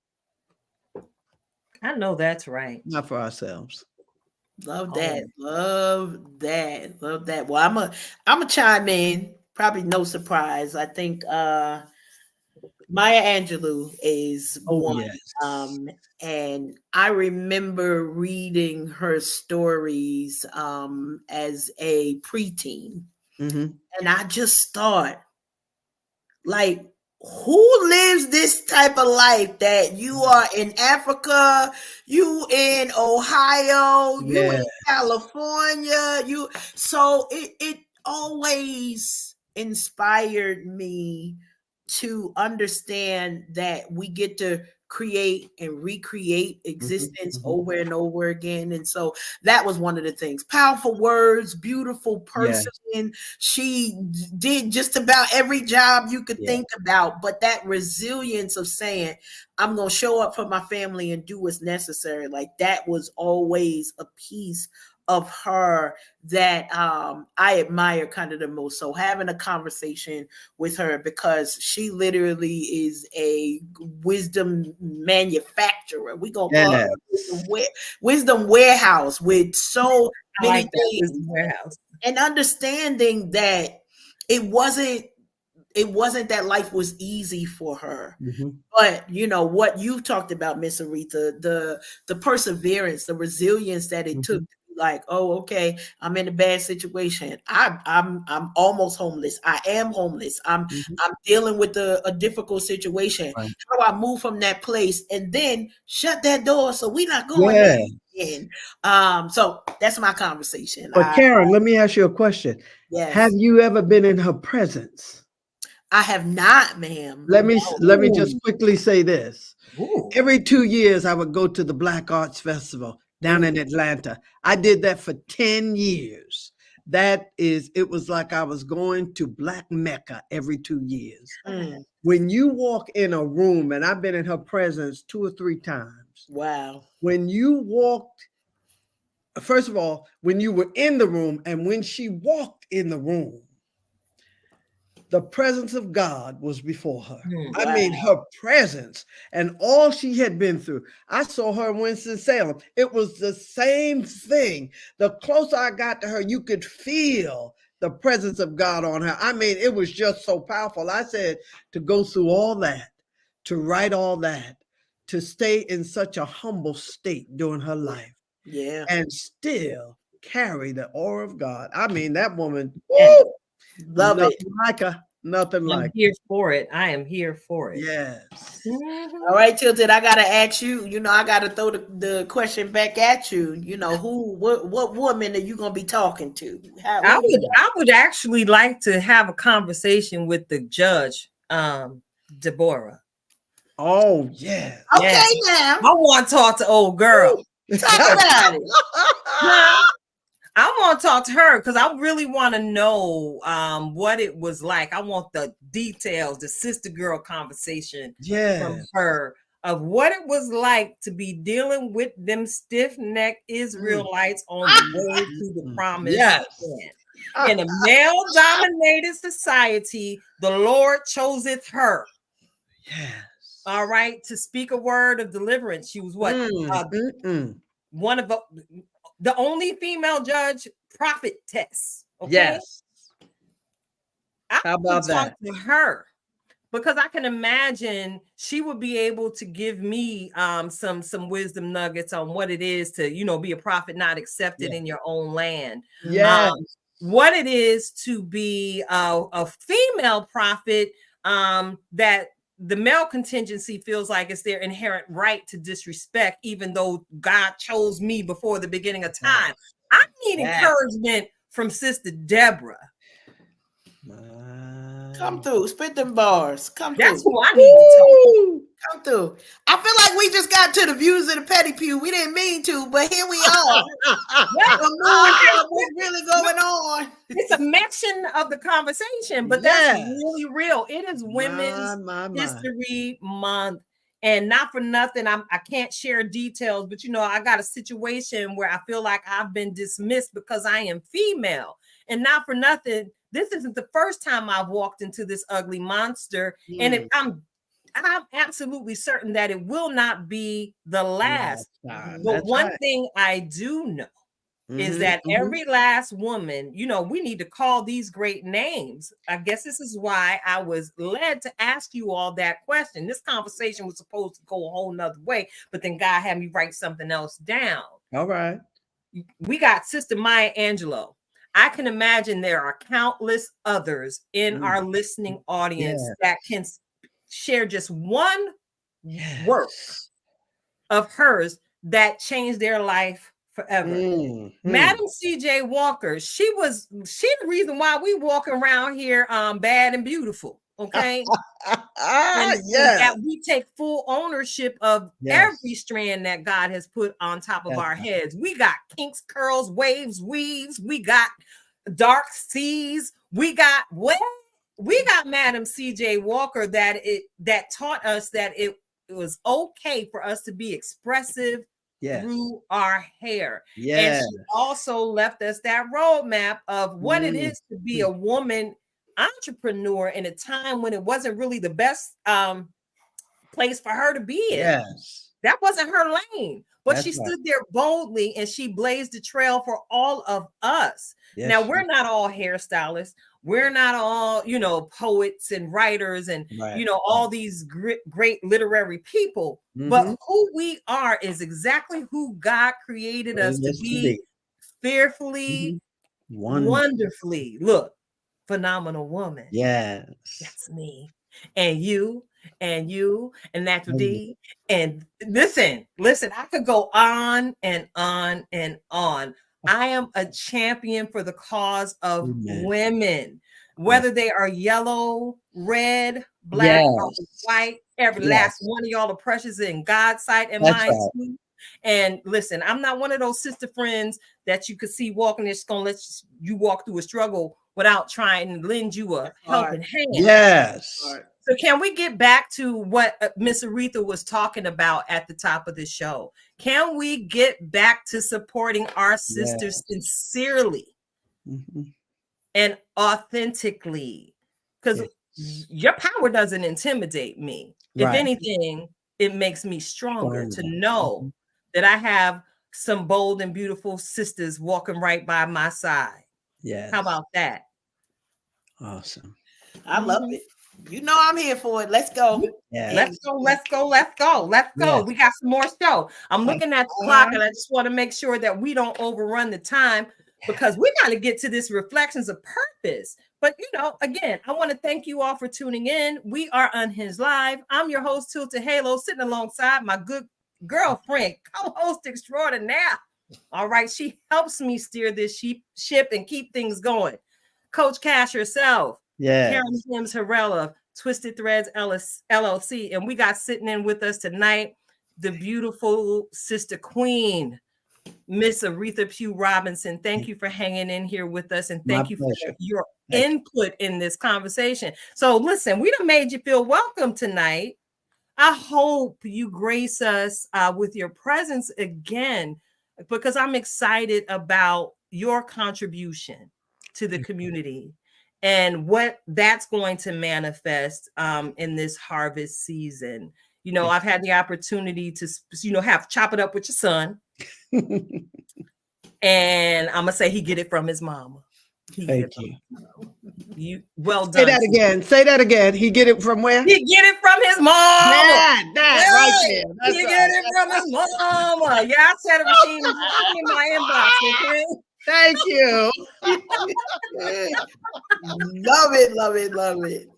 I know that's right. not for ourselves. Love Oh. that. Love that. Love that. Well, I'm a chime in. Probably no surprise. I think Maya Angelou is Oh, one. yes. And I remember reading her stories as a preteen. Mhm. And I just thought, like, who lives this type of life that you are in Africa, you in Ohio, you in Yeah. California, so it always inspired me to understand that we get to create and recreate existence Mhm. over and over again. And so that was one of the things. Powerful words, beautiful Yes. person. She did just about every job you could Yeah. think about, but that resilience of saying, I'm going to show up for my family and do what's necessary, like that was always a piece of her that I admire kind of the most. So having a conversation with her, because she literally is a wisdom manufacturer. We gonna call her wisdom warehouse with so I many like that things, Wisdom Warehouse. and understanding that it wasn't that life was easy for her. Mhm. But you know what you talked about, Miss Aretha, the perseverance, the resilience that it took Mhm. to be like, oh, okay, I'm in a bad situation. I'm almost homeless. I am homeless. Mhm. I'm dealing with a difficult situation. Right. How do I move from that place and then shut that door so we're not going Yeah. there again? So that's my conversation. But Karen, let me ask you a question. Have Yes, you ever been in her presence? I have not, ma'am. Let me No. just quickly say this. Ooh. Every 2 years, I would go to the Black Arts Festival down in Atlanta. I did that for 10 years. It was like I was going to Black Mecca every 2 years. Mm, When you walk in a room, and I've been in her presence 2 or 3 times, wow. when you walked, first of all, when you were in the room and when she walked in the room, the presence of God was before her. I Wow. mean, her presence and all she had been through. I saw her in Winston-Salem. It was the same thing. The closer I got to her, you could feel the presence of God on her. I mean, it was just so powerful. I said, to go through all that, to write all that, to stay in such a humble state during her life, Yeah. and still carry the aura of God. I mean, that woman, Yes. woo, Love it. nothing like her. Nothing I'm like here for it. I am here for it. Yes. Mhm. All right, Tilted, I gotta ask you, I gotta throw the question back at you. What woman are you gonna be talking to? I would actually like to have a conversation with the judge, Deborah. Oh, yeah. Okay, Yeah. now I want to talk to old girl. talk about it. I want to talk to her because I really want to know what it was like. I want the details, the sister girl conversation from Yeah. her of what it was like to be dealing with them stiff-necked Israelites on the way to the promised Yes. land. In a male-dominated society, the Lord choseth her. Yes. All right, to speak a word of deliverance. She was what? One of the only female judge prophetess. Okay. Yes. I How would about talk that? to her because I can imagine she would be able to give me some wisdom nuggets on what it is to be a prophet not accepted in your own land. Yes. What it is to be a female prophet that the male contingency feels like it's their inherent right to disrespect, even though God chose me before the beginning of time. I need encouragement from Sister Deborah. Come through. Spit them bars. Come That's through. who I need to talk to. Come through. I feel like we just got to the views of the petty pew. We didn't mean to, but here we are. Well, What's really going on? it's a mention of the conversation, but that's really real. It is Women's History Month. And not for nothing, I can't share details, but I got a situation where I feel like I've been dismissed because I am female. And not for nothing, this isn't the first time I've walked into this ugly monster. And if I'm absolutely certain that it will not be the last. But one thing I do know is that every last woman, we need to call these great names. I guess this is why I was led to ask you all that question. This conversation was supposed to go a whole nother way, but then God had me write something else down. All right. We got Sister Maya Angelou. I can imagine there are countless others in our listening audience that can share just one work of hers that changed their life forever. Madam C.J. Walker, she the reason why we walking around here bad and beautiful. Okay. and that we take full ownership of every strand that God has put on top of our heads. We got kinks, curls, waves, weaves, we got dark seas, we got Madam C.J. Walker that taught us that it was okay for us to be expressive through our hair. And she also left us that roadmap of what it is to be a woman entrepreneur in a time when it wasn't really the best place for her to be in. That wasn't her lane, but she stood there boldly and she blazed the trail for all of us. Now, we're not all hairstylists. We're not all, poets and writers and, all these great literary people. But who we are is exactly who God created us to be. Fearfully, wonderfully. Look, phenomenal woman. That's me. And you, and Natural D. And listen, I could go on and on and on. I am a champion for the cause of women, whether they are yellow, red, black, or white. Every last one of y'all are precious in God's sight and mine too. And listen, I'm not one of those sister friends that you could see walking that's gonna let you walk through a struggle without trying to lend you a helping hand. So can we get back to what Miss Aretha was talking about at the top of the show? Can we get back to supporting our sisters sincerely and authentically? Because your power doesn't intimidate me. If anything, it makes me stronger to know that I have some bold and beautiful sisters walking right by my side. How about that? Awesome. I love it. I'm here for it. Let's go. Let's go. We got some more show. I'm looking at the clock and I just want to make sure that we don't overrun the time because we got to get to this reflections of purpose. But, again, I want to thank you all for tuning in. We are Unhinged Live. I'm your host, Tilted Halo, sitting alongside my good girlfriend, co-host extraordinaire. All right. She helps me steer this ship and keep things going. Coach Cash herself. Karen Sims Harrell of Twisted Threads LLC. And we got sitting in with us tonight the beautiful sister queen, Miss Aretha Pugh-Robinson. Thank you for hanging in here with us. And thank you for your input in this conversation. So listen, we done made you feel welcome tonight. I hope you grace us with your presence again, because I'm excited about your contribution to the community and what that's going to manifest in this harvest season. I've had the opportunity to, chop it up with your son. And I'm going to say he get it from his mama. Thank you. Well done. Say that again. He get it from where? He get it from his mama. Right there. He get it from his mama. Yeah, I said it in my inbox, okay? Thank you. Love it.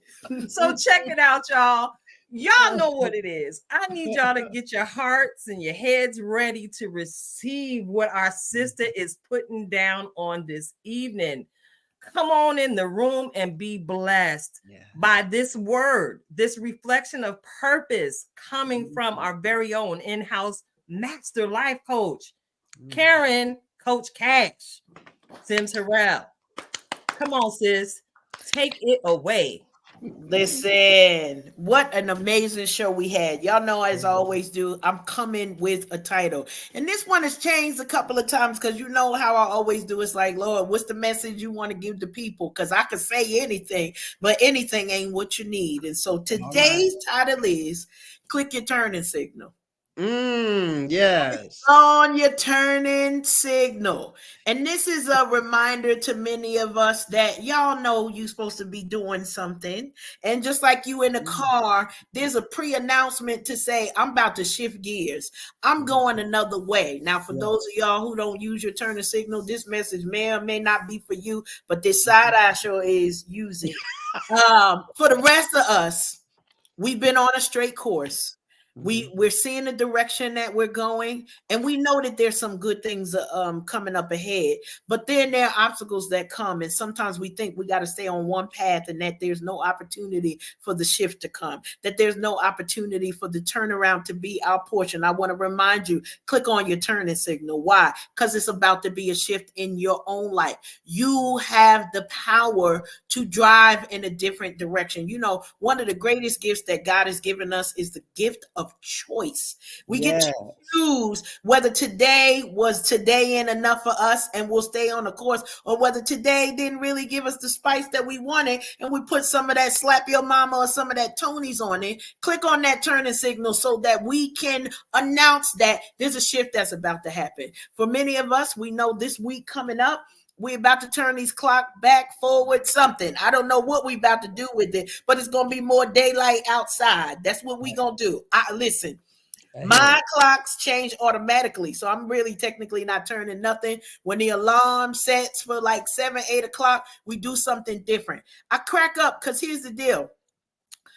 So check it out, y'all. Y'all know what it is. I need y'all to get your hearts and your heads ready to receive what our sister is putting down on this evening. Come on in the room and be blessed by this word, this reflection of purpose coming from our very own in-house master life coach, Karen, Coach Cash Sims Harrell. Come on, sis. Take it away. Listen, what an amazing show we had. Y'all know, as I always do, I'm coming with a title. And this one has changed a couple of times because you know how I always do. It's like, Lord, what's the message you want to give to people? Because I could say anything, but anything ain't what you need. And so today's title is Click Your Turning Signal. Yes. On your turning signal. And this is a reminder to many of us that y'all know you're supposed to be doing something. And just like you in the car, there's a pre-announcement to say, I'm about to shift gears. I'm going another way. Now, for those of y'all who don't use your turning signal, this message may or may not be for you, but this side eye sure is using. For the rest of us, we've been on a straight course. We're seeing the direction that we're going, and we know that there's some good things coming up ahead, but then there are obstacles that come, and sometimes we think we got to stay on one path and that there's no opportunity for the shift to come, that there's no opportunity for the turnaround to be our portion. I want to remind you, click on your turning signal. Why? Because it's about to be a shift in your own life. You have the power to drive in a different direction. You know, one of the greatest gifts that God has given us is the gift of choice. We get to choose whether today was today in enough for us and we'll stay on the course, or whether today didn't really give us the spice that we wanted and we put some of that slap your mama or some of that Tony's on it. Click on that turning signal so that we can announce that there's a shift that's about to happen. For many of us, we know this week coming up, we're about to turn these clock back, forward, something. I don't know what we're about to do with it, but it's going to be more daylight outside. That's what we're going to do. Listen, my clocks change automatically, so I'm really technically not turning nothing. When the alarm sets for like 7, 8 o'clock, we do something different. I crack up because here's the deal.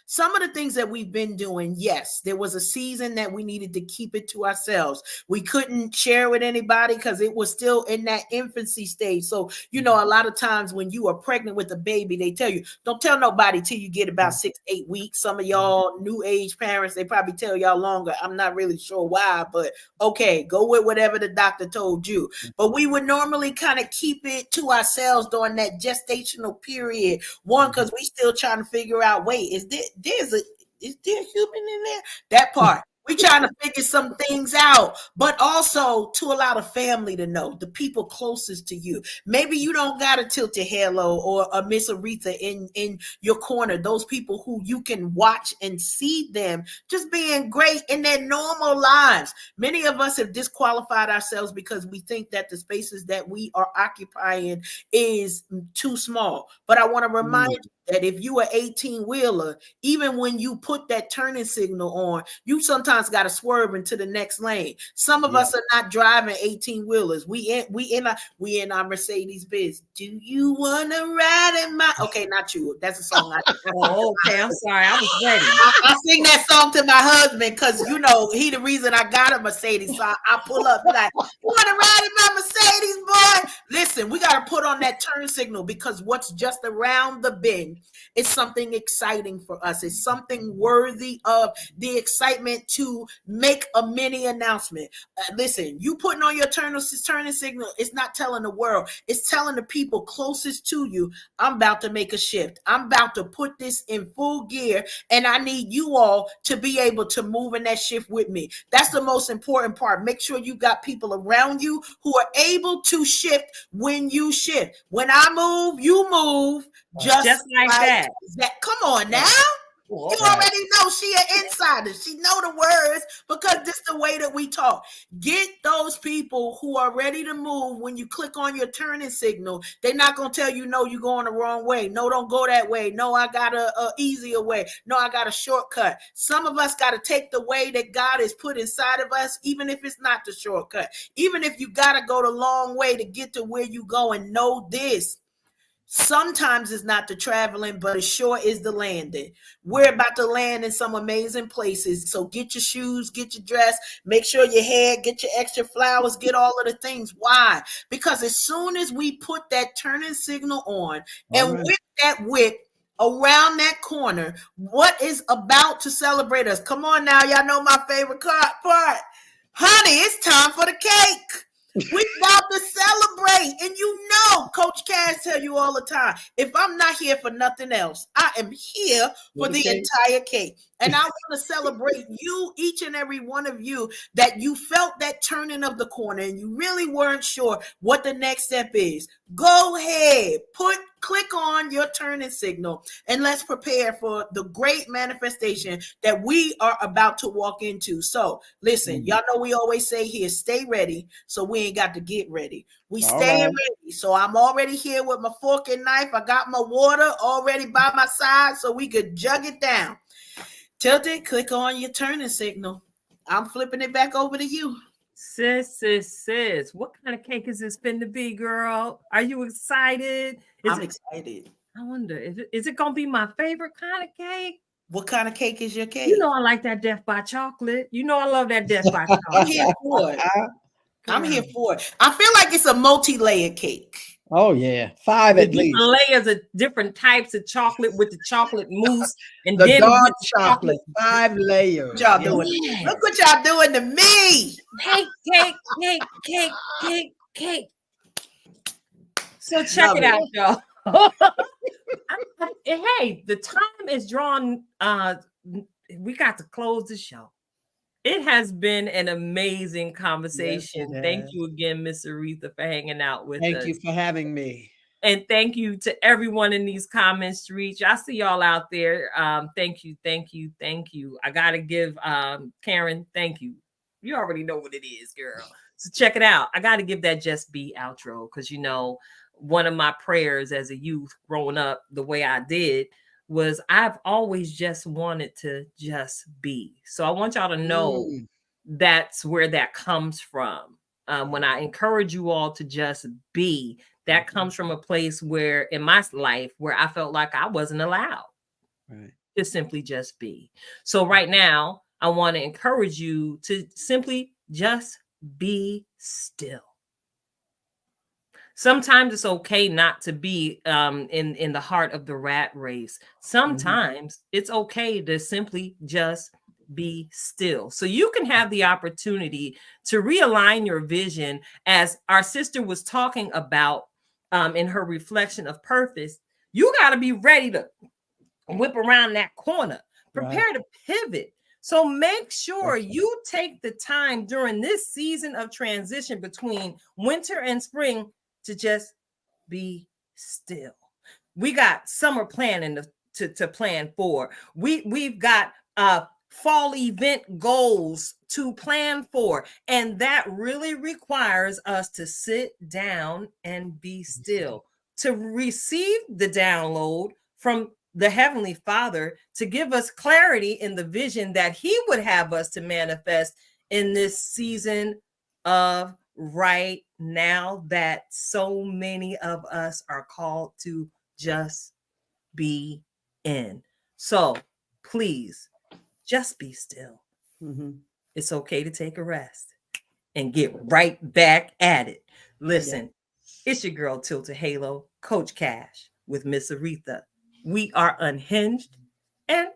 Some of the things that we've been doing, yes, there was a season that we needed to keep it to ourselves. We couldn't share with anybody because it was still in that infancy stage. So, you know, a lot of times when you are pregnant with a baby, they tell you, don't tell nobody till you get about 6, 8 weeks. Some of y'all new age parents, they probably tell y'all longer. I'm not really sure why, but okay, go with whatever the doctor told you. But we would normally kind of keep it to ourselves during that gestational period. One, because we still trying to figure out, wait, is there a human in there? That part. We trying to figure some things out, but also to allow the family to know, the people closest to you. Maybe you don't got a Tilted Halo or a Miss Aretha in your corner. Those people who you can watch and see them just being great in their normal lives. Many of us have disqualified ourselves because we think that the spaces that we are occupying is too small. But I want to remind you that if you are 18-wheeler, even when you put that turning signal on, you sometimes got to swerve into the next lane. Some of us are not driving 18-wheelers. We in our Mercedes Benz. Do you want to ride in my? Okay, not you. That's a song. Oh, okay. I'm sorry. I was ready. I sing that song to my husband because you know he the reason I got a Mercedes. So I pull up like, you want to ride in my Mercedes, boy? Listen, we got to put on that turn signal because what's just around the bend, it's something exciting for us. It's something worthy of the excitement to make a mini announcement. Listen, you putting on your turning signal, it's not telling the world. It's telling the people closest to you, I'm about to make a shift. I'm about to put this in full gear, and I need you all to be able to move in that shift with me. That's the most important part. Make sure you got people around you who are able to shift when you shift. When I move, you move. Just like that. Come on now. You already know she an insider. She know the words because this is the way that we talk. Get those people who are ready to move when you click on your turning signal. They're not going to tell you, no, you're going the wrong way. No, don't go that way. No, I got a easier way. No, I got a shortcut. Some of us got to take the way that God has put inside of us, even if it's not the shortcut. Even if you got to go the long way to get to where you go, and know this. Sometimes it's not the traveling, but it sure is the landing. We're about to land in some amazing places. So get your shoes, get your dress, make sure your hair, get your extra flowers, get all of the things. Why? Because as soon as we put that turning signal on and with that whip around that corner, what is about to celebrate us? Come on now, y'all know my favorite part. Honey, it's time for the cake. We about to celebrate. And you know, Coach Cass tell you all the time, if I'm not here for nothing else, I am here for the entire cake. And I want to celebrate you, each and every one of you, that you felt that turning of the corner and you really weren't sure what the next step is. Go ahead, click on your turning signal, and let's prepare for the great manifestation that we are about to walk into. So listen, y'all know we always say here, stay ready. So we ain't got to get ready. We stay ready. So I'm already here with my fork and knife. I got my water already by my side so we could jug it down. Tilted, click on your turning signal. I'm flipping it back over to you. Sis, what kind of cake is this going to be, girl? Are you excited? I'm excited. I wonder, is it going to be my favorite kind of cake? What kind of cake is your cake? You know I like that Death by Chocolate. You know I love that Death by Chocolate. I'm here for it. I'm here for it. I feel like it's a multi-layered cake. Oh yeah, 5 at least. Layers of different types of chocolate with the chocolate mousse and the then dark chocolate. 5 layers. What y'all doing? Look what y'all doing to me. Cake. So check it out, y'all. Hey, the time is drawn. We got to close the show. It has been an amazing conversation. Yes, thank you again, Miss Aretha, for hanging out with us. Thank you for having me. And thank you to everyone in these comments to reach. I see y'all out there. Thank you. I got to give Karen, thank you. You already know what it is, girl. So check it out. I got to give that Just Be outro because, you know, one of my prayers as a youth growing up the way I did was I've always just wanted to just be. So I want y'all to know that's where that comes from. When I encourage you all to just be, that comes from a place where in my life where I felt like I wasn't allowed to simply just be. So right now, I want to encourage you to simply just be still. Sometimes it's okay not to be in the heart of the rat race. Sometimes it's okay to simply just be still. So you can have the opportunity to realign your vision, as our sister was talking about in her reflection of purpose. You got to be ready to whip around that corner, prepare to pivot. So make sure you take the time during this season of transition between winter and spring to just be still. We got summer planning to plan for. We've got fall event goals to plan for. And that really requires us to sit down and be still, to receive the download from the Heavenly Father, to give us clarity in the vision that He would have us to manifest in this season of right now that so many of us are called to just be in. So please just be still. It's okay to take a rest and get right back at it. Listen, it's your girl Tilted Halo, Coach Cash with Miss Aretha. We are unhinged and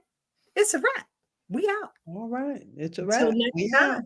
it's a wrap. We out. All right. It's a wrap. Until next time.